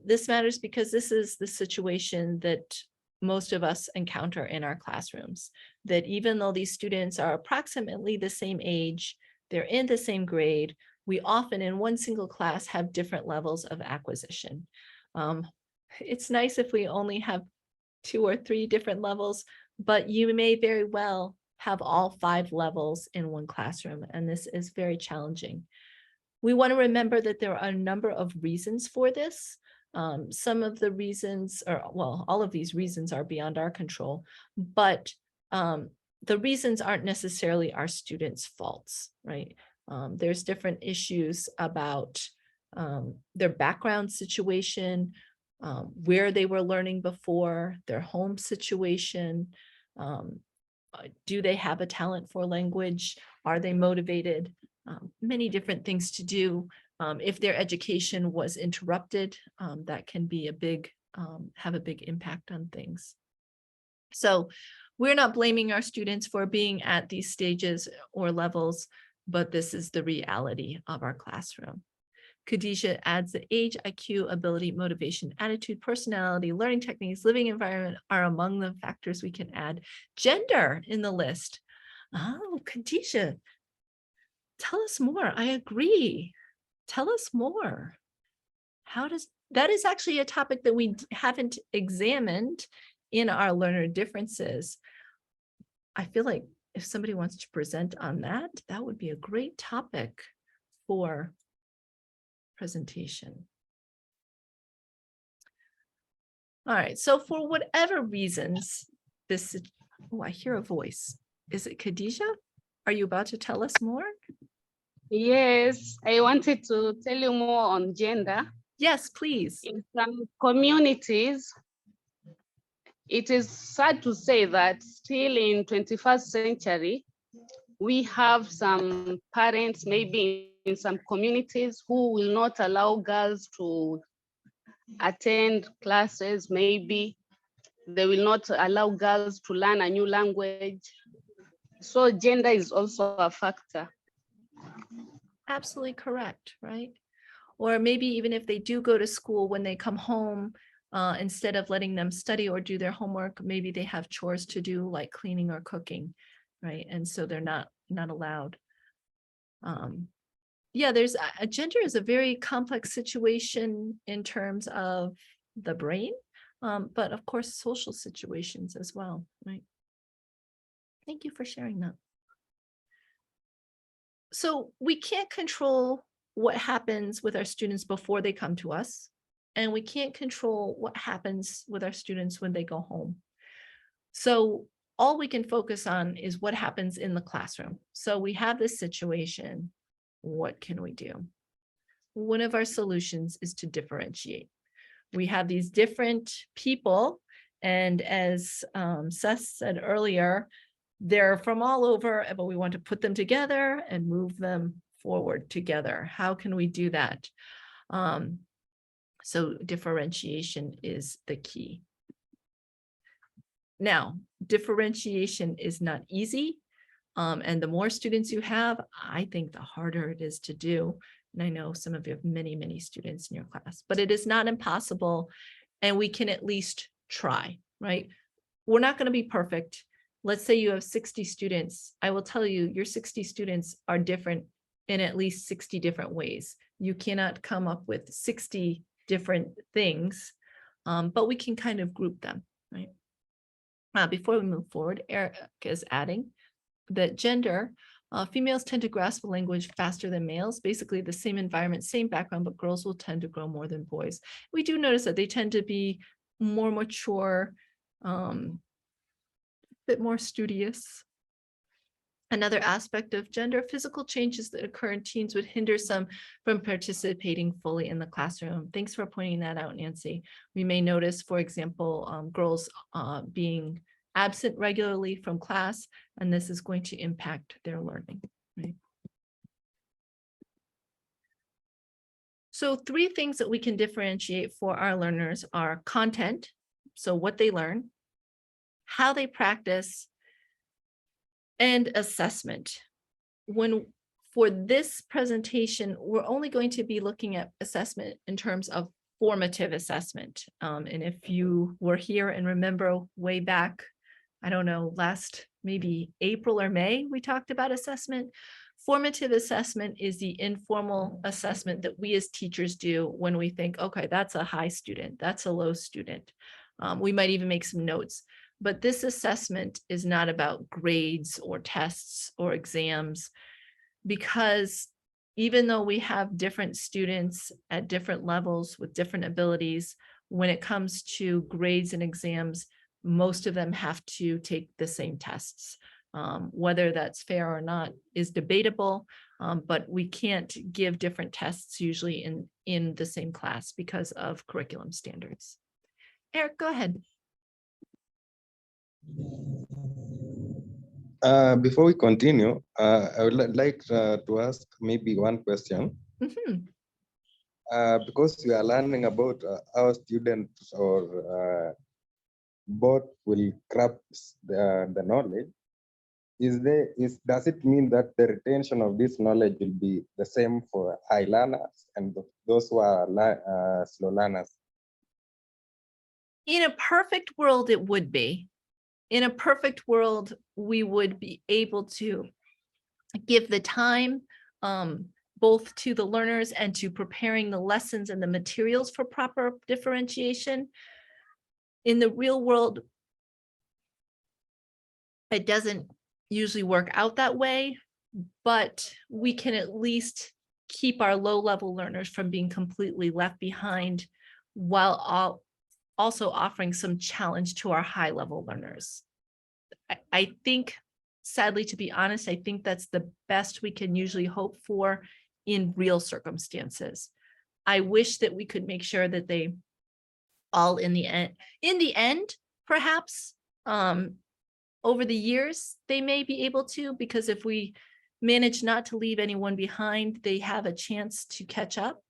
This matters because this is the situation that most of us encounter in our classrooms, that even though these students are approximately the same age, they're in the same grade, we often in one single class have different levels of acquisition. It's nice if we only have 2 or 3 different levels, but you may very well have all 5 levels in one classroom, and this is very challenging. We want to remember that there are a number of reasons for this. Some of the reasons, well, all of these reasons are beyond our control, but the reasons aren't necessarily our students' faults, right? There's different issues about their background situation, where they were learning before, their home situation. Do they have a talent for language? Are they motivated? Many different things to do. If their education was interrupted, that can be have a big impact on things. So we're not blaming our students for being at these stages or levels, but this is the reality of our classroom. Khadijah adds the age, IQ, ability, motivation, attitude, personality, learning techniques, living environment are among the factors we can add. Gender in the list. Oh, Khadijah, tell us more. I agree. Tell us more. That is actually a topic that we haven't examined in our learner differences. I feel like if somebody wants to present on that, that would be a great topic for presentation. All right, so for whatever reasons, I hear a voice. Is it Khadijah? Are you about to tell us more? Yes, I wanted to tell you more on gender. Yes, please. In some communities, it is sad to say that still in 21st century, we have some parents, maybe in some communities, who will not allow girls to attend classes. Maybe they will not allow girls to learn a new language. So gender is also a factor. Absolutely correct, right? Or maybe even if they do go to school, when they come home, instead of letting them study or do their homework, maybe they have chores to do like cleaning or cooking, right? And so they're not allowed. Yeah, gender is a very complex situation in terms of the brain, but of course, social situations as well, right? Thank you for sharing that. So we can't control what happens with our students before they come to us, and we can't control what happens with our students when they go home. So all we can focus on is what happens in the classroom. So we have this situation. What can we do? One of our solutions is to differentiate. We have these different people, and as Seth said earlier, they're from all over, but we want to put them together and move them forward together. How can we do that? So differentiation is the key. Now, differentiation is not easy. And the more students you have, I think the harder it is to do. And I know some of you have many, many students in your class, but it is not impossible. And we can at least try, right? We're not going to be perfect. Let's say you have 60 students. I will tell you, your 60 students are different in at least 60 different ways. You cannot come up with 60 different things, but we can kind of group them, right? Before we move forward, Eric is adding that gender, females tend to grasp a language faster than males, basically the same environment, same background, but girls will tend to grow more than boys. We do notice that they tend to be more mature, bit more studious. Another aspect of gender, physical changes that occur in teens would hinder some from participating fully in the classroom. Thanks for pointing that out, Nancy. We may notice, for example, girls being absent regularly from class, and this is going to impact their learning. Right? So 3 things that we can differentiate for our learners are content, so what they learn, how they practice, and assessment. For this presentation, we're only going to be looking at assessment in terms of formative assessment. And if you were here and remember way back, I don't know, last maybe April or May, we talked about assessment. Formative assessment is the informal assessment that we as teachers do when we think, okay, that's a high student, that's a low student. We might even make some notes. But this assessment is not about grades or tests or exams, because even though we have different students at different levels with different abilities, when it comes to grades and exams, most of them have to take the same tests. Whether that's fair or not is debatable, but we can't give different tests usually in the same class because of curriculum standards. Eric, go ahead. Before we continue, I would like to ask maybe one question. Because we are learning about our students or both will grasp the knowledge. Does it mean that the retention of this knowledge will be the same for high learners and those who are slow learners? In a perfect world, it would be. In a perfect world, we would be able to give the time both to the learners and to preparing the lessons and the materials for proper differentiation. In the real world, it doesn't usually work out that way, but we can at least keep our low-level learners from being completely left behind while also offering some challenge to our high-level learners. I think, sadly, to be honest, I think that's the best we can usually hope for in real circumstances. I wish that we could make sure that they all in the end, perhaps over the years, they may be able to, because if we manage not to leave anyone behind, they have a chance to catch up.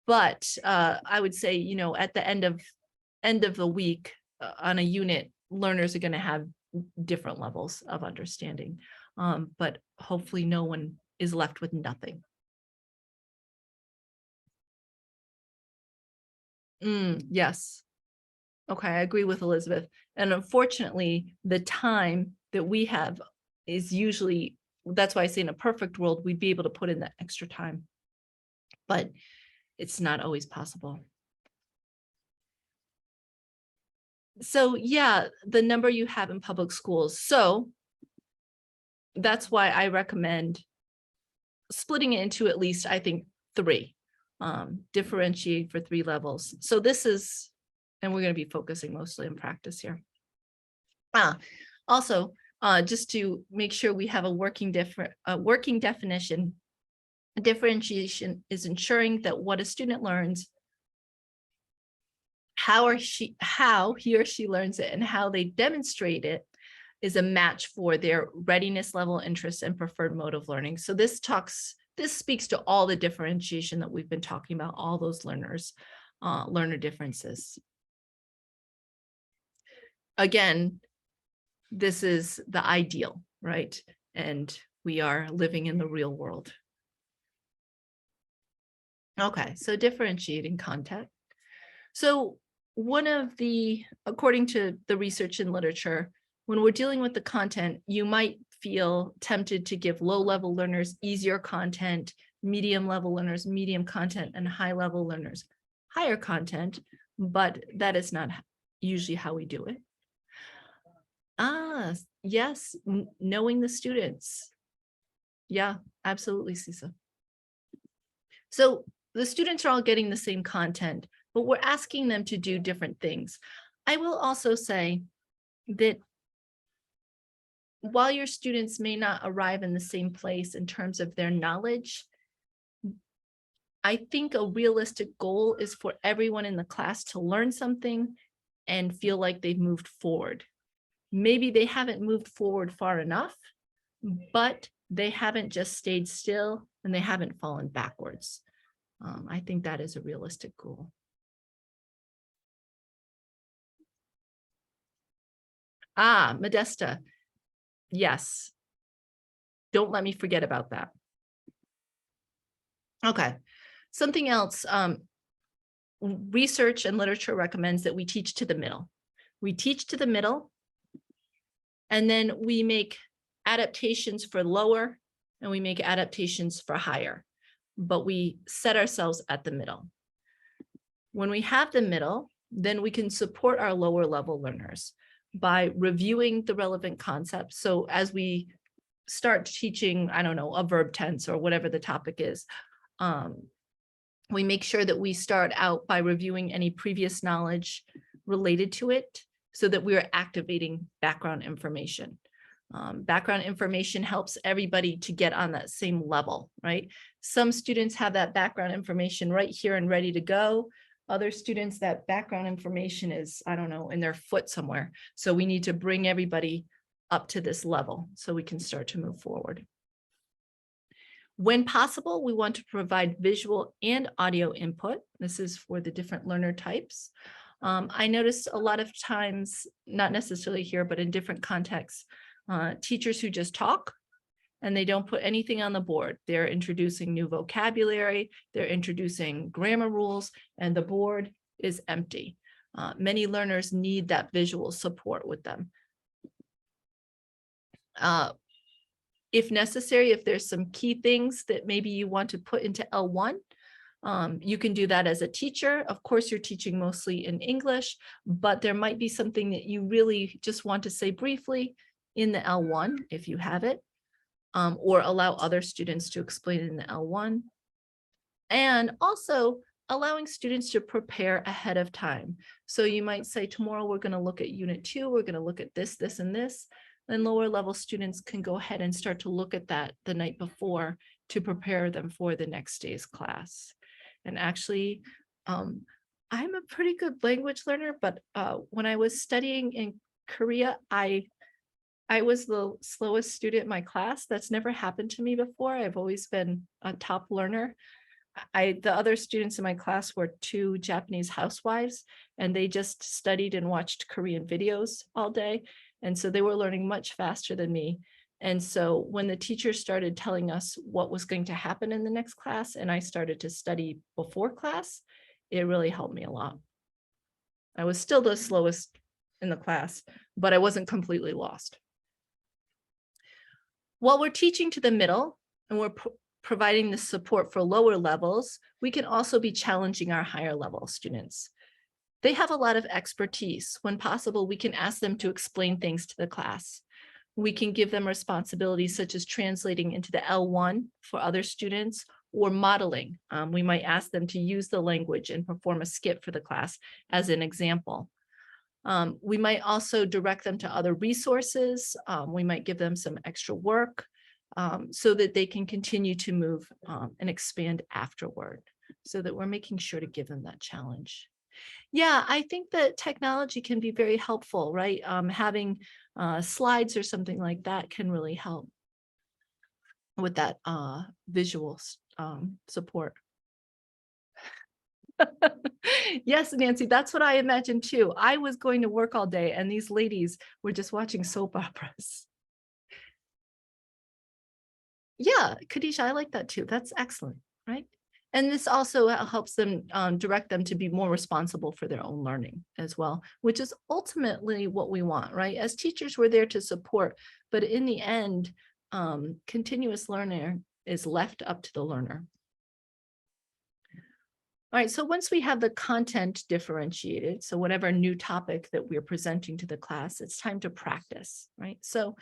But I would say, you know, at the end of the week on a unit, learners are going to have different levels of understanding. But hopefully no one is left with nothing. Yes. Okay, I agree with Elizabeth. And unfortunately, the time that we have is usually, that's why I say in a perfect world, we'd be able to put in that extra time. But it's not always possible. So yeah, the number you have in public schools. So that's why I recommend splitting it into at least, I think, 3. Differentiate for 3 levels. So this is, and we're going to be focusing mostly on practice here. Also, just to make sure we have a working definition, differentiation is ensuring that what a student learns, how he or she learns it, and how they demonstrate it is a match for their readiness level, interest, and preferred mode of learning. So this speaks to all the differentiation that we've been talking about, all those learner differences. Again, this is the ideal, right? And we are living in the real world. Okay, so differentiating content. So according to the research and literature, when we're dealing with the content, you might feel tempted to give low-level learners easier content, medium-level learners medium content, and high-level learners higher content, but that is not usually how we do it. Ah, yes, knowing the students. Yeah, absolutely, Cisa. So the students are all getting the same content, but we're asking them to do different things. I will also say that while your students may not arrive in the same place in terms of their knowledge, I think a realistic goal is for everyone in the class to learn something and feel like they've moved forward. Maybe they haven't moved forward far enough, but they haven't just stayed still and they haven't fallen backwards. I think that is a realistic goal. Ah, Modesta. Yes. Don't let me forget about that. Okay. Something else. Research and literature recommends that we teach to the middle. We teach to the middle, and then we make adaptations for lower, and we make adaptations for higher, but we set ourselves at the middle. When we have the middle, then we can support our lower level learners by reviewing the relevant concepts. So as we start teaching, I don't know, a verb tense or whatever the topic is, we make sure that we start out by reviewing any previous knowledge related to it so that we are activating background information. Background information helps everybody to get on that same level, right? Some students have that background information right here and ready to go. Other students, that background information is, I don't know, in their foot somewhere. So we need to bring everybody up to this level so we can start to move forward. When possible, we want to provide visual and audio input. This is for the different learner types. I noticed a lot of times, not necessarily here, but in different contexts, teachers who just talk and they don't put anything on the board. They're introducing new vocabulary, they're introducing grammar rules, and the board is empty. Many learners need that visual support with them. If necessary, if there's some key things that maybe you want to put into L1, you can do that as a teacher. Of course, you're teaching mostly in English, but there might be something that you really just want to say briefly in the L1 if you have it, or allow other students to explain in the L1. And also allowing students to prepare ahead of time. So you might say, tomorrow we're going to look at Unit 2, we're going to look at this, this, and this. Then lower level students can go ahead and start to look at that the night before to prepare them for the next day's class. And actually, I'm a pretty good language learner, but when I was studying in Korea, I was the slowest student in my class. That's never happened to me before. I've always been a top learner. The other students in my class were 2 Japanese housewives, and they just studied and watched Korean videos all day. And so they were learning much faster than me. And so when the teacher started telling us what was going to happen in the next class, and I started to study before class, it really helped me a lot. I was still the slowest in the class, but I wasn't completely lost. While we're teaching to the middle and we're providing the support for lower levels, we can also be challenging our higher level students. They have a lot of expertise. When possible, we can ask them to explain things to the class. We can give them responsibilities such as translating into the L1 for other students or modeling. We might ask them to use the language and perform a skit for the class as an example. We might also direct them to other resources. We might give them some extra work so that they can continue to move and expand afterward, so that we're making sure to give them that challenge. Yeah, I think that technology can be very helpful, right? Having slides or something like that can really help with that visual support. Yes, Nancy, that's what I imagined too. I was going to work all day and these ladies were just watching soap operas. Yeah, Khadijah, I like that too. That's excellent, right? And this also helps them direct them to be more responsible for their own learning as well, which is ultimately what we want, right? As teachers, we're there to support, but in the end, continuous learning is left up to the learner. All right, so once we have the content differentiated, so whatever new topic that we're presenting to the class, it's time to practice, right? So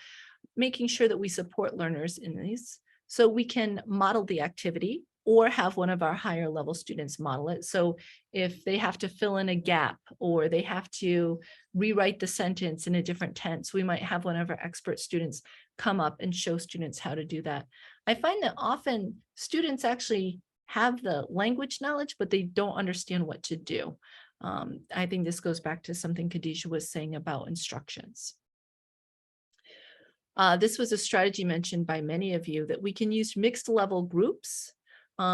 making sure that we support learners in these, so we can model the activity or have one of our higher level students model it. So if they have to fill in a gap or they have to rewrite the sentence in a different tense, we might have one of our expert students come up and show students how to do that. I find that often students actually have the language knowledge, but they don't understand what to do. I think this goes back to something Khadijah was saying about instructions. This was a strategy mentioned by many of you that we can use mixed level groups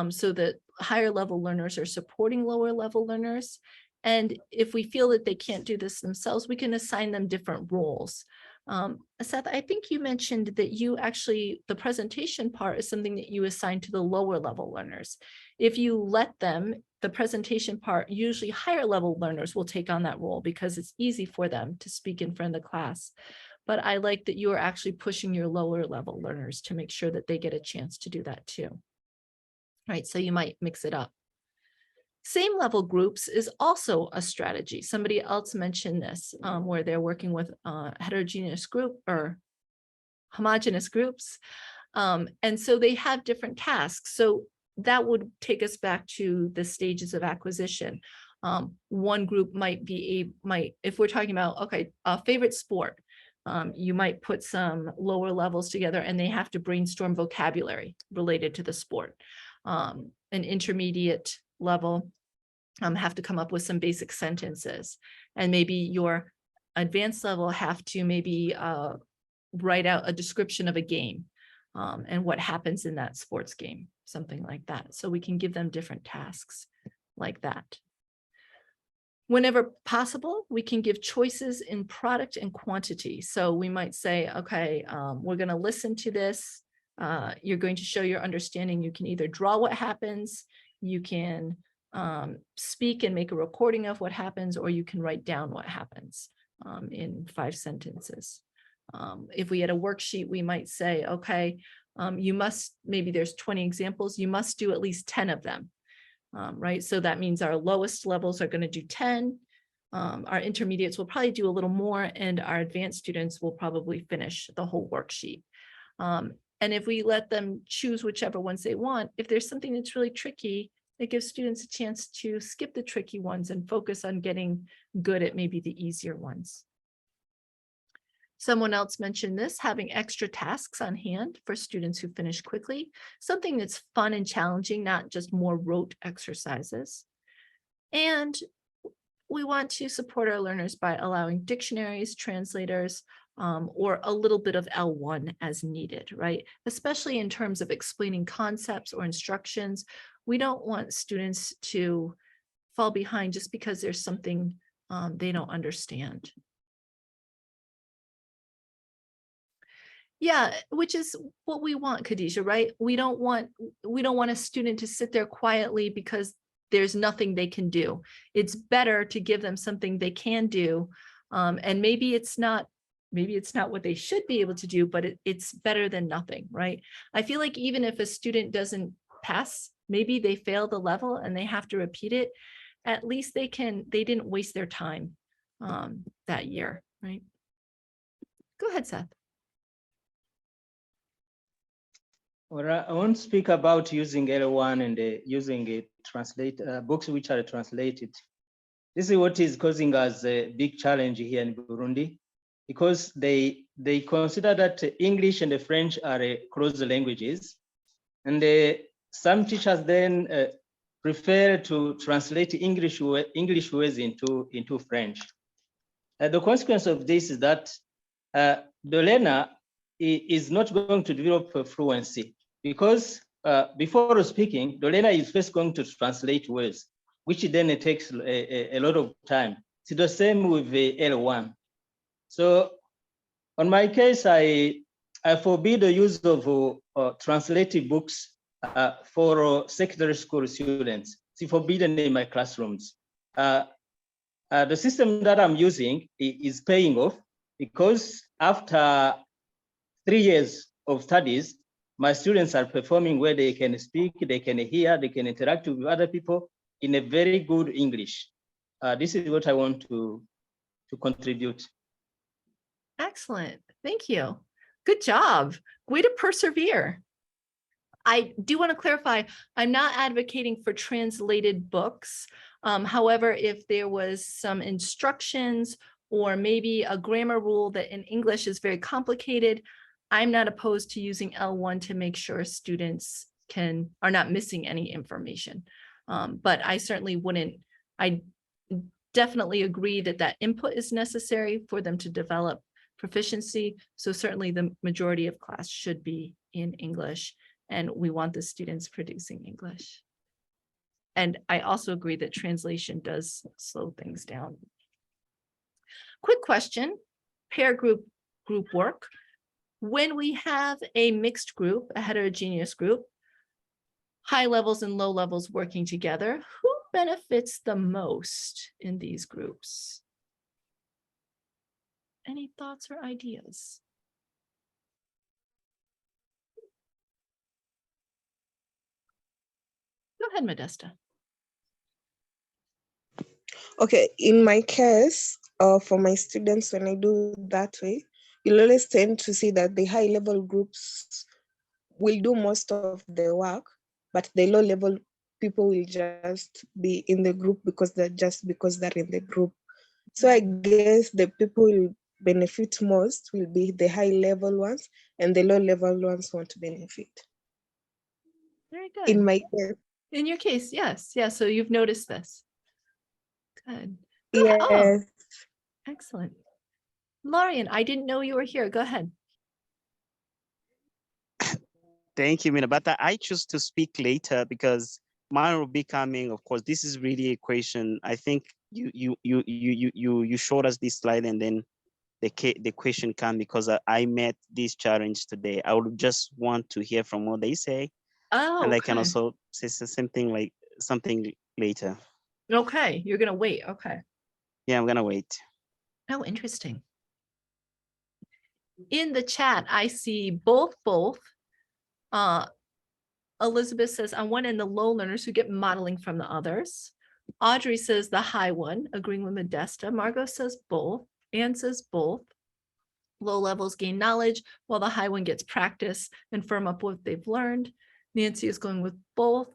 so that higher level learners are supporting lower level learners. And if we feel that they can't do this themselves, we can assign them different roles. Seth, I think you mentioned that you actually, the presentation part is something that you assign to the lower level learners. If you let them, the presentation part, usually higher level learners will take on that role because it's easy for them to speak in front of the class. But I like that you are actually pushing your lower level learners to make sure that they get a chance to do that too. Right, so you might mix it up. Same level groups is also a strategy. Somebody else mentioned this where they're working with heterogeneous group or homogeneous groups. And so they have different tasks. So that would take us back to the stages of acquisition. One group might be if we're talking about, okay, a favorite sport, you might put some lower levels together and they have to brainstorm vocabulary related to the sport. An intermediate level have to come up with some basic sentences, and maybe your advanced level have to maybe write out a description of a game and what happens in that sports game, something like that. So we can give them different tasks like that. Whenever possible, we can give choices in product and quantity. So we might say, okay, we're going to listen to this. You're going to show your understanding. You can either draw what happens, you can speak and make a recording of what happens, or you can write down what happens in 5 sentences. If we had a worksheet, we might say, okay, you must, maybe there's 20 examples, you must do at least 10 of them. Right, so that means our lowest levels are going to do 10. Our intermediates will probably do a little more, and our advanced students will probably finish the whole worksheet. And if we let them choose whichever ones they want, if there's something that's really tricky, it gives students a chance to skip the tricky ones and focus on getting good at maybe the easier ones. Someone else mentioned this, having extra tasks on hand for students who finish quickly, something that's fun and challenging, not just more rote exercises. And we want to support our learners by allowing dictionaries, translators, or a little bit of L1 as needed, right? Especially in terms of explaining concepts or instructions. We don't want students to fall behind just because there's something they don't understand. Yeah, which is what we want, Khadijah, right? We don't want a student to sit there quietly because there's nothing they can do. It's better to give them something they can do. And maybe it's not what they should be able to do, but it's better than nothing, right? I feel like even if a student doesn't pass, maybe they fail the level and they have to repeat it, at least they didn't waste their time that year, right? Go ahead, Seth. Well, I want to speak about using L1 and using books which are translated. This is what is causing us a big challenge here in Burundi, because they consider that English and the French are close languages, and some teachers then prefer to translate English words into French. The consequence of this is that the learner is not going to develop fluency, because before speaking, the learner is first going to translate words, which then it takes a lot of time. It's the same with the L1. So on my case, I forbid the use of translated books for secondary school students. It's forbidden in my classrooms. The system that I'm using is paying off, because after 3 years of studies, my students are performing where they can speak, they can hear, they can interact with other people, in a very good English. This is what I want to contribute. Excellent. Thank you. Good job. Way to persevere. I do want to clarify, I'm not advocating for translated books. However, if there was some instructions or maybe a grammar rule that in English is very complicated, I'm not opposed to using L1 to make sure students are not missing any information. But I certainly wouldn't, I definitely agree that that input is necessary for them to develop proficiency. So certainly the majority of class should be in English, and we want the students producing English. And I also agree that translation does slow things down. Quick question, pair group work. When we have a mixed group, a heterogeneous group, high levels and low levels working together, who benefits the most in these groups? Any thoughts or ideas? Go ahead, Modesta. Okay, in my case, for my students, when I do that way, you'll always tend to see that the high level groups will do most of the work, but the low level people will just be in the group because they're in the group. So I guess the people will benefit most will be the high level ones, and the low level ones won't benefit. Very good. In my case. In your case, yes. Yeah, so you've noticed this. Good. Yes. Oh, excellent. Lorian, I didn't know you were here. Go ahead. Thank you, Mina. But I choose to speak later because mine will be coming. Of course, this is really a question. I think you showed us this slide, and then the question come because I met this challenge today. I would just want to hear from what they say, and I can also say something later. Okay, you're gonna wait. Okay. Yeah, I'm gonna wait. Oh, interesting. In the chat, I see both. Elizabeth says, on one end, the low learners who get modeling from the others. Audrey says the high one, agreeing with Modesta. Margot says both. Anne says both. Low levels gain knowledge while the high one gets practice and firm up what they've learned. Nancy is going with both.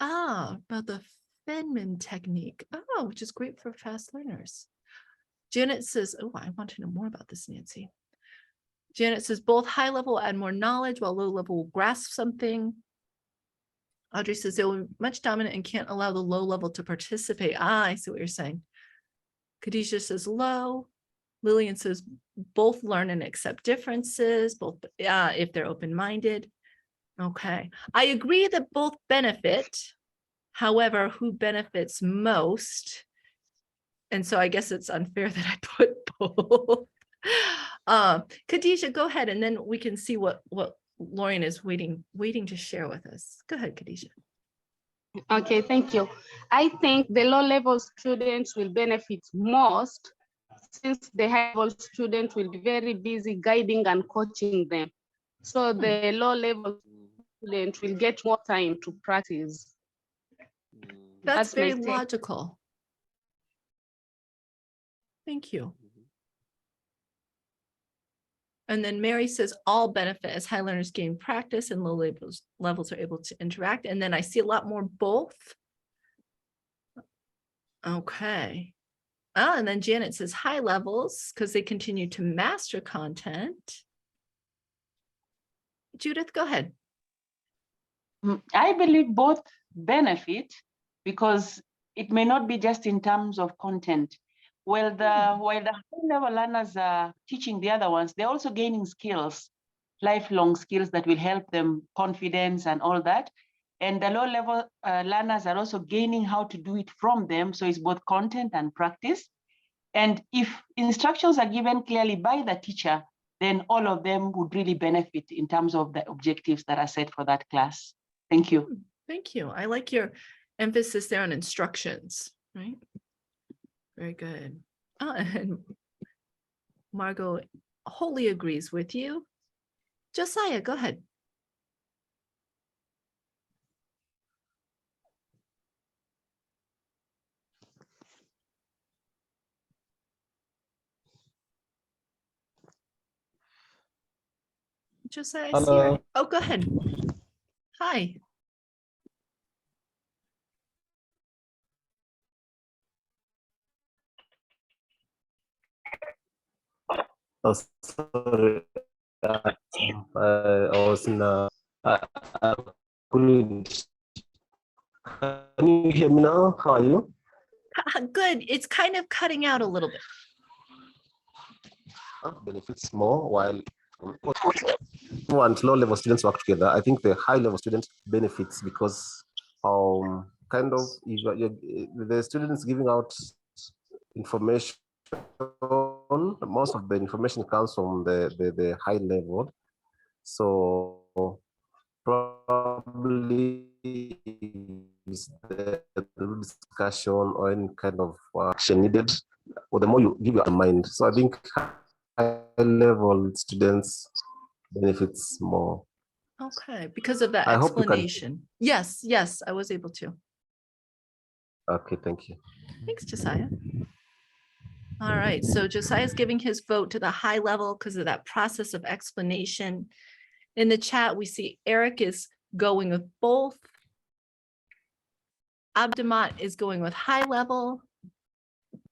About the Feynman technique. Which is great for fast learners. Janet says, I want to know more about this, Nancy. Janet says both high level add more knowledge while low level will grasp something. Audrey says they will be much dominant and can't allow the low level to participate. I see what you're saying. Khadijah says low. Lillian says both learn and accept differences, both if they're open-minded. Okay, I agree that both benefit. However, who benefits most? And so I guess it's unfair that I put both. Khadijah, go ahead, and then we can see what Lorian is waiting to share with us. Go ahead, Khadijah. Okay, thank you. I think the low-level students will benefit most since the high-level students will be very busy guiding and coaching them. So the low-level student will get more time to practice. That's very my take. logical. Thank you. And then Mary says all benefit as high learners gain practice and low levels are able to interact. And then I see a lot more both. Okay. And then Janet says high levels because they continue to master content. Judith, go ahead. I believe both benefit because it may not be just in terms of content. While the high-level learners are teaching the other ones, they're also gaining skills, lifelong skills that will help them confidence and all that. And the low-level learners are also gaining how to do it from them. So it's both content and practice. And if instructions are given clearly by the teacher, then all of them would really benefit in terms of the objectives that are set for that class. Thank you. Thank you. I like your emphasis there on instructions, right? Very good. And Margot wholly agrees with you. Josiah, go ahead. Josiah, I see Hello. your- oh, go ahead. Hi. Oh, sorry. I was in I couldn't. Can you hear me now? How are you? Good. It's kind of cutting out a little bit. Benefits more while low and low level students work together. I think the high level student benefits because kind of the students giving out information, most of the information comes from the high level. So probably is the discussion or any kind of action needed, or the more you give your mind. So I think high level students benefits more. Okay, because of that I hope you can- explanation. Yes, yes, I was able to. Okay, thank you. Thanks, Josiah. All right, so Josiah's giving his vote to the high level because of that process of explanation. In the chat, we see Eric is going with both. Abdamat is going with high level.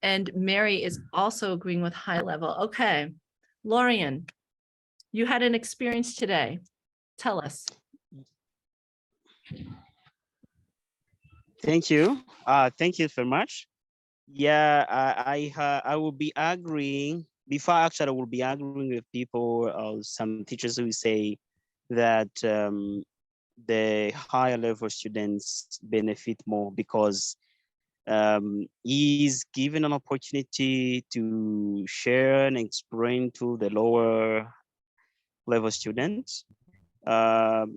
And Mary is also agreeing with high level. Okay, Lorian, you had an experience today. Tell us. Thank you. Thank you very much. Yeah, I will be agreeing. Before actually, I will be agreeing with people, some teachers who say that the higher level students benefit more because he's given an opportunity to share and explain to the lower level students. Yeah,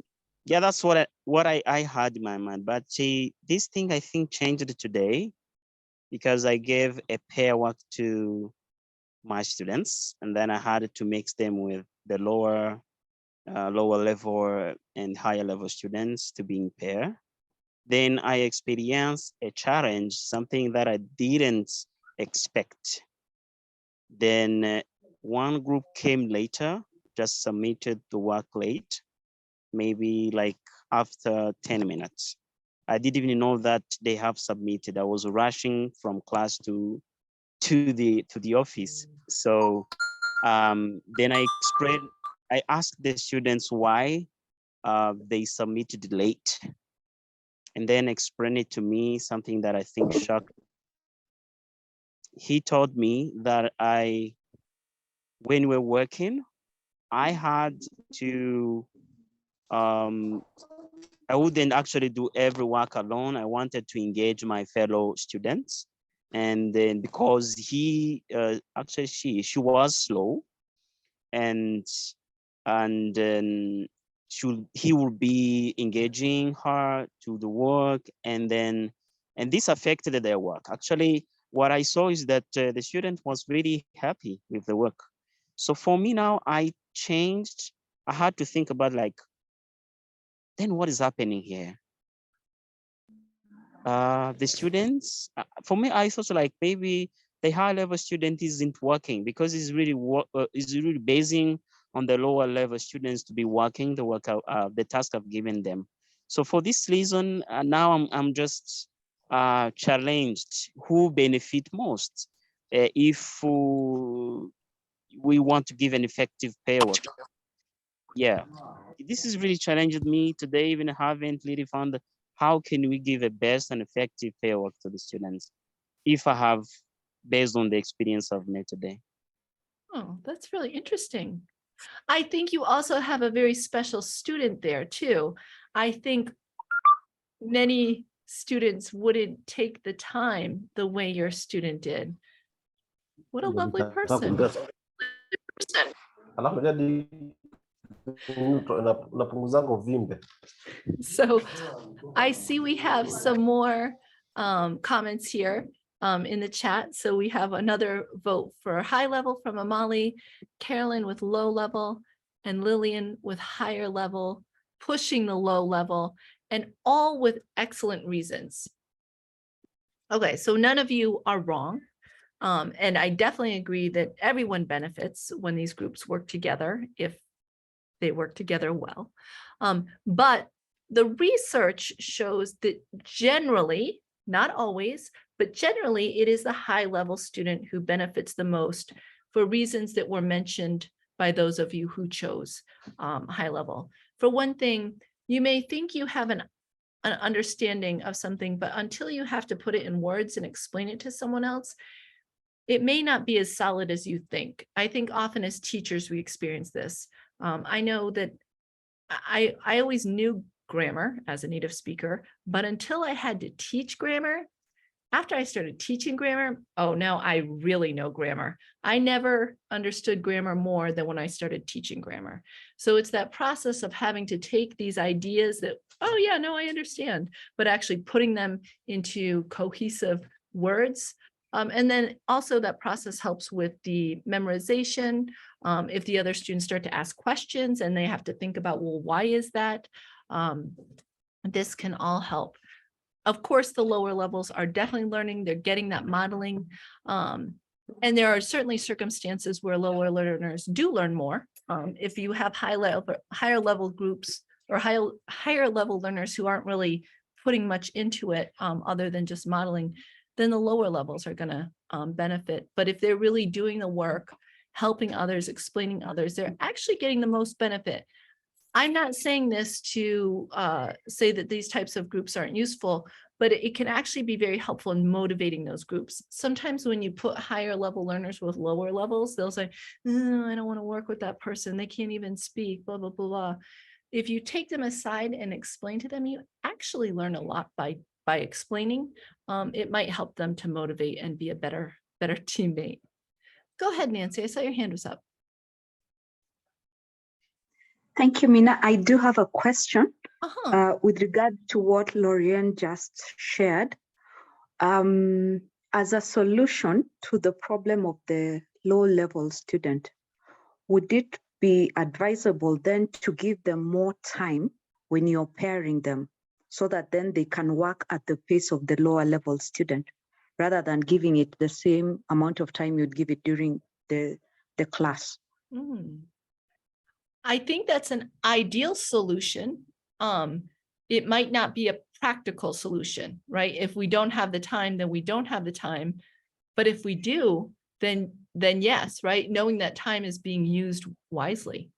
that's what I had in my mind. But this thing I think changed today because I gave a pair work to my students, and then I had to mix them with the lower level and higher level students to be in pair. Then I experienced a challenge, something that I didn't expect. Then one group came later, just submitted the work late, maybe like after 10 minutes. I didn't even know that they have submitted. I was rushing from class to the office. So then I asked the students why they submitted late, and then explained it to me, something that I think shocked. He told me that when we're working, I had to, I wouldn't actually do every work alone. I wanted to engage my fellow students. And then because actually she was slow, and then he would be engaging her to the work, and this affected their work. Actually, what I saw is that the student was really happy with the work. So for me now, I changed. I had to think about like, then what is happening here? The students, for me, I thought like maybe the high level student isn't working because it's really basing on the lower level students to be working the work, the task I've given them. So for this reason, now I'm just challenged who benefit most if we want to give an effective pay work. Yeah, this is really challenged me today. Even haven't really found how can we give a best and effective pay work to the students if I have based on the experience I've made today. Oh, that's really interesting. I think you also have a very special student there too. I think many students wouldn't take the time the way your student did. What a lovely person. Alafu jadi napunguzanga uvimbe. So I see we have some more comments here in the chat. So we have another vote for high level from Amali, Carolyn with low level, and Lillian with higher level, pushing the low level, and all with excellent reasons. Okay, so none of you are wrong. And I definitely agree that everyone benefits when these groups work together if they work together well. But the research shows that generally, not always, but generally it is the high level student who benefits the most for reasons that were mentioned by those of you who chose high level. For one thing, you may think you have an understanding of something, but until you have to put it in words and explain it to someone else, it may not be as solid as you think. I think often as teachers, we experience this. I know that I always knew grammar as a native speaker, but until I had to teach grammar, after I started teaching grammar, oh, now I really know grammar. I never understood grammar more than when I started teaching grammar. So it's that process of having to take these ideas that, oh yeah, no, I understand, but actually putting them into cohesive words. And then also that process helps with the memorization. If the other students start to ask questions and they have to think about, well, why is that? This can all help. Of course, the lower levels are definitely learning, they're getting that modeling. And there are certainly circumstances where lower learners do learn more. If you have higher level groups or higher level learners who aren't really putting much into it other than just modeling, then the lower levels are going to benefit. But if they're really doing the work, helping others, explaining others, they're actually getting the most benefit. I'm not saying this to say that these types of groups aren't useful, but it can actually be very helpful in motivating those groups. Sometimes when you put higher level learners with lower levels, they'll say, oh, I don't want to work with that person. They can't even speak, blah, blah, blah, blah. If you take them aside and explain to them, you actually learn a lot by explaining. It might help them to motivate and be a better teammate. Go ahead, Nancy. I saw your hand was up. Thank you, Mina. I do have a question with regard to what Lorian just shared. As a solution to the problem of the low-level student, would it be advisable then to give them more time when you're pairing them so that then they can work at the pace of the lower level student rather than giving it the same amount of time you'd give it during the class? I think that's an ideal solution. It might not be a practical solution, right? If we don't have the time, then we don't have the time. But if we do, then yes, right? Knowing that time is being used wisely.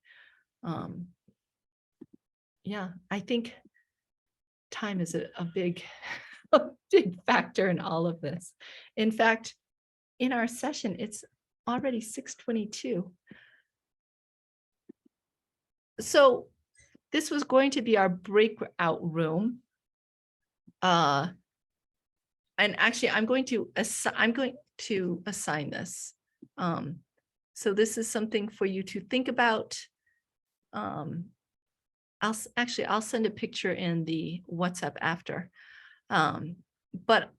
Yeah, I think time is a big factor in all of this. In fact, in our session, it's already 6:22. So this was going to be our breakout room. And actually, I'm going to assign this. So this is something for you to think about. I'll send a picture in the WhatsApp after. But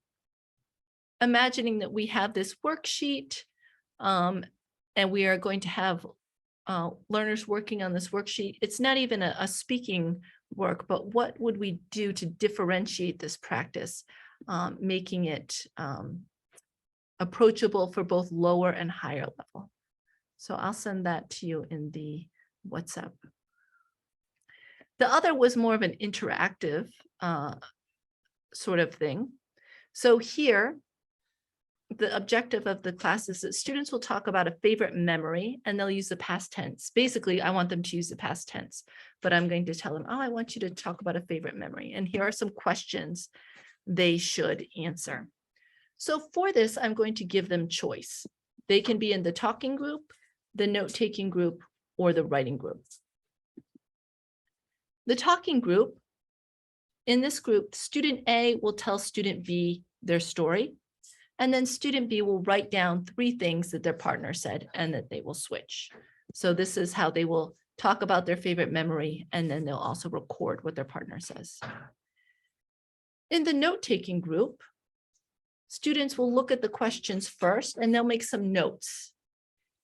imagining that we have this worksheet, and we are going to have learners working on this worksheet. It's not even a speaking work, but what would we do to differentiate this practice, making it approachable for both lower and higher level. So I'll send that to you in the WhatsApp. The other was more of an interactive sort of thing. So here, the objective of the class is that students will talk about a favorite memory and they'll use the past tense. Basically, I want them to use the past tense, but I'm going to tell them, oh, I want you to talk about a favorite memory. And here are some questions they should answer. So for this, I'm going to give them choice. They can be in the talking group, the note-taking group, or the writing group. The talking group, in this group, student A will tell student B their story. And then student B will write down 3 things that their partner said and that they will switch. So this is how they will talk about their favorite memory, and then they'll also record what their partner says. In the note-taking group, students will look at the questions first and they'll make some notes.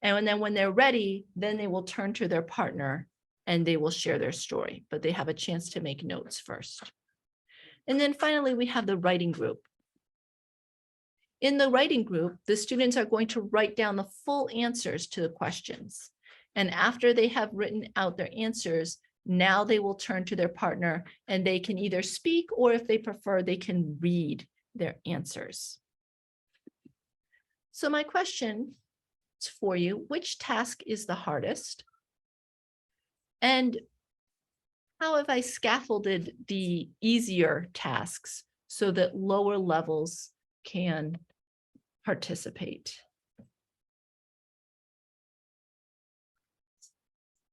And then when they're ready, then they will turn to their partner and they will share their story, but they have a chance to make notes first. And then finally, we have the writing group. In the writing group, the students are going to write down the full answers to the questions. And after they have written out their answers, now they will turn to their partner and they can either speak, or if they prefer, they can read their answers. So my question for you, which task is the hardest? And how have I scaffolded the easier tasks so that lower levels can participate?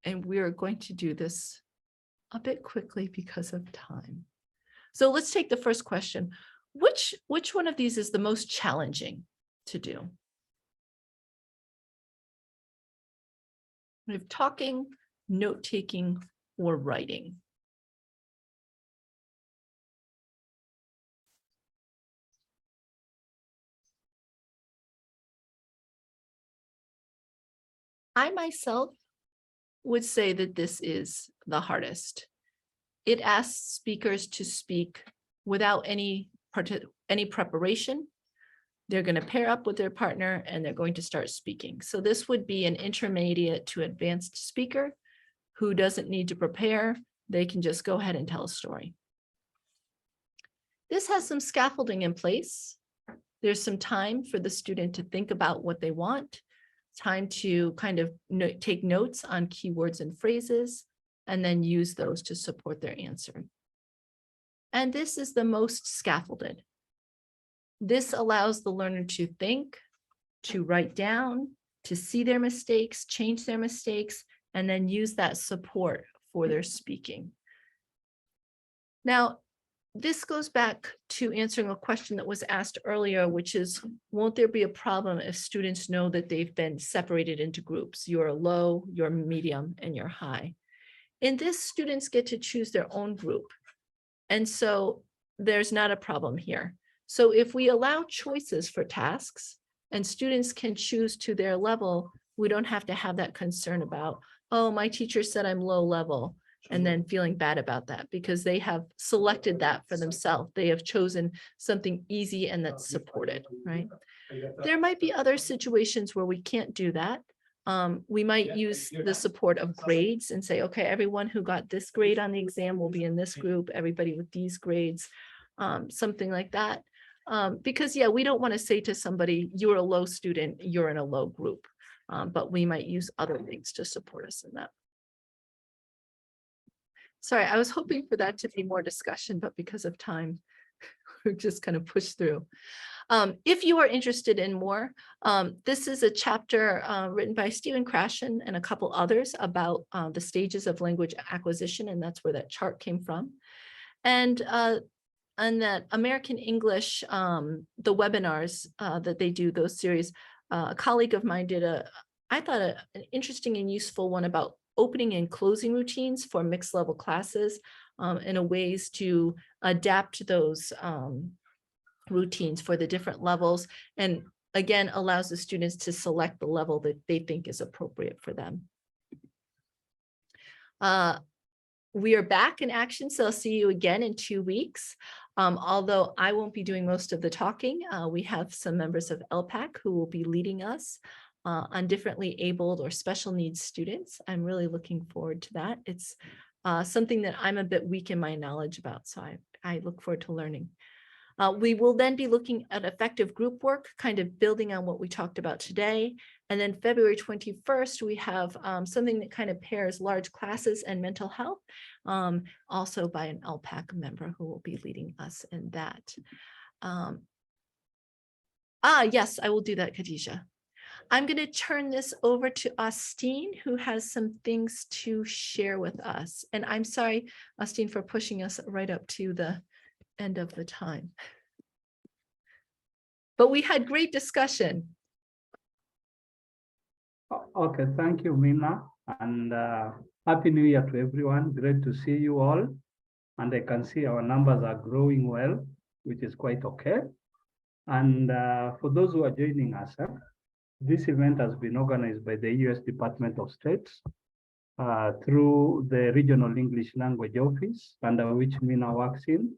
And we are going to do this a bit quickly because of time. So let's take the first question. Which one of these is the most challenging to do? We have talking, note-taking, or writing. I myself would say that this is the hardest. It asks speakers to speak without any preparation. They're going to pair up with their partner and they're going to start speaking. So this would be an intermediate to advanced speaker who doesn't need to prepare. They can just go ahead and tell a story. This has some scaffolding in place. There's some time for the student to think about what they want, time to kind of take notes on keywords and phrases, and then use those to support their answer. And this is the most scaffolded. This allows the learner to think, to write down, to see their mistakes, change their mistakes, and then use that support for their speaking. Now, this goes back to answering a question that was asked earlier, which is, won't there be a problem if students know that they've been separated into groups? You're low, you're medium, and you're high. In this, students get to choose their own group. And so there's not a problem here. So if we allow choices for tasks and students can choose to their level, we don't have to have that concern about, oh, my teacher said I'm low level, and then feeling bad about that because they have selected that for themselves. They have chosen something easy and that's supported, right? There might be other situations where we can't do that. We might use the support of grades and say, okay, everyone who got this grade on the exam will be in this group, everybody with these grades, something like that. Because yeah, we don't want to say to somebody, you're a low student, you're in a low group, but we might use other things to support us in that. Sorry, I was hoping for that to be more discussion, but because of time, we're just kind of pushed through. If you are interested in more, this is a chapter written by Stephen Krashen and a couple others about the stages of language acquisition, and that's where that chart came from. And that American English, the webinars that they do, those series, a colleague of mine did I thought an interesting and useful one about opening and closing routines for mixed level classes and a ways to adapt those routines for the different levels, and again allows the students to select the level that they think is appropriate for them. We are back in action, so I'll see you again in 2 weeks. Although I won't be doing most of the talking, we have some members of LPAC who will be leading us on differently abled or special needs students. I'm really looking forward to that. It's something that I'm a bit weak in my knowledge about, so I look forward to learning. We will then be looking at effective group work, kind of building on what we talked about today. And then February 21st, we have something that kind of pairs large classes and mental health, also by an LPAC member who will be leading us in that. Yes, I will do that, Khadija. I'm going to turn this over to Austin, who has some things to share with us. And I'm sorry, Austin, for pushing us right up to the end of the time. But we had great discussion. Okay, thank you, Mina, and Happy New Year to everyone. Great to see you all. And I can see our numbers are growing well, which is quite okay. And for those who are joining us, this event has been organized by the US Department of State through the Regional English Language Office, under which Mina works in.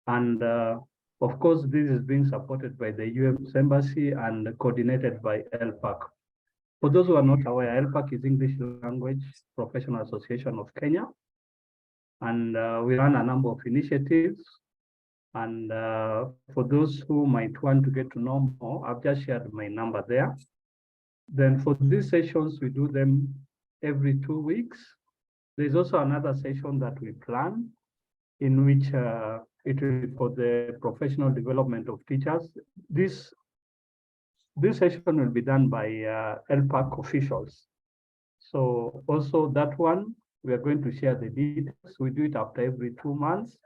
And of course, this is being supported by the US Embassy and coordinated by LPAC. For those who are not aware, ELPAC is English Language Professional Association of Kenya. And we run a number of initiatives. And for those who might want to get to know more, I've just shared my number there. Then for these sessions, we do them every 2 weeks. There's also another session that we plan in which it will be for the professional development of teachers. This session will be done by ELPAC officials. So also that one, we are going to share the details. We do it after every 2 months.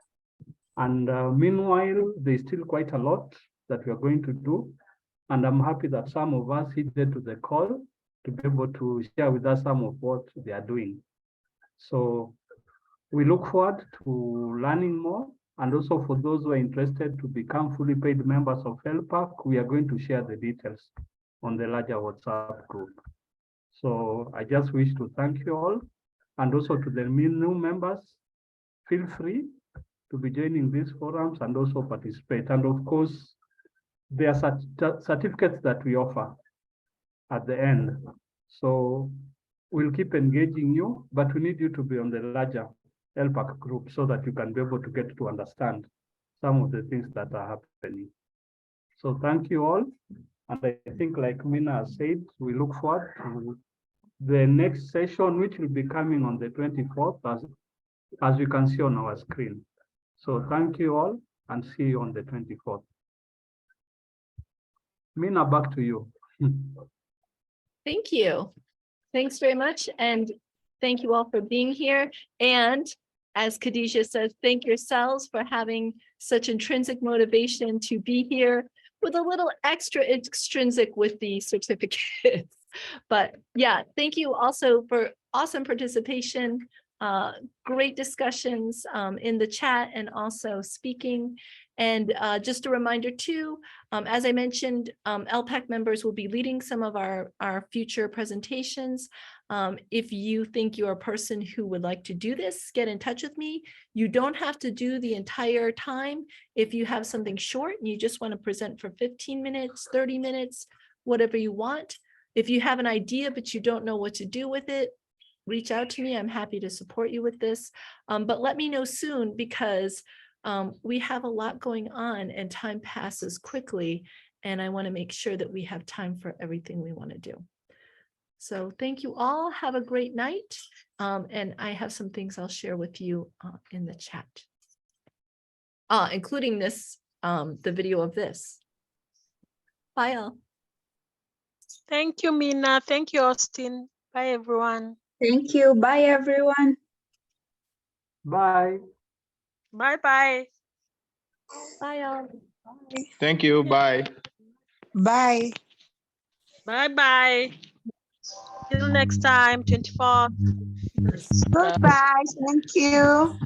And meanwhile, there's still quite a lot that we are going to do. And I'm happy that some of us heeded to the call to be able to share with us some of what they are doing. So we look forward to learning more. And also for those who are interested to become fully paid members of ELPAC, we are going to share the details on the larger WhatsApp group. So I just wish to thank you all. And also to the new members, feel free to be joining these forums and also participate. And of course, there are certificates that we offer at the end. So we'll keep engaging you, but we need you to be on the larger ELPAC group so that you can be able to get to understand some of the things that are happening. So thank you all. And I think like Mina said, we look forward to the next session, which will be coming on the 24th, as you can see on our screen. So thank you all and see you on the 24th. Mina, back to you. Thank you. Thanks very much. And thank you all for being here. And as Khadijah says, thank yourselves for having such intrinsic motivation to be here with a little extra extrinsic with the certificates. But yeah, thank you also for awesome participation, great discussions in the chat and also speaking. And just a reminder too, as I mentioned, ELPAC members will be leading some of our future presentations. If you think you're a person who would like to do this, get in touch with me. You don't have to do the entire time. If you have something short and you just want to present for 15 minutes, 30 minutes, whatever you want. If you have an idea, but you don't know what to do with it, reach out to me. I'm happy to support you with this. But let me know soon because we have a lot going on and time passes quickly. And I want to make sure that we have time for everything we want to do. So thank you all. Have a great night. And I have some things I'll share with you in the chat, including this, the video of this. Bye all. Thank you, Mina. Thank you, Austin. Bye, everyone. Thank you. Bye, everyone. Bye. Bye-bye. Bye all. Bye. Thank you. Bye. Bye. Bye-bye. Till next time, 24th. Goodbye. Thank you.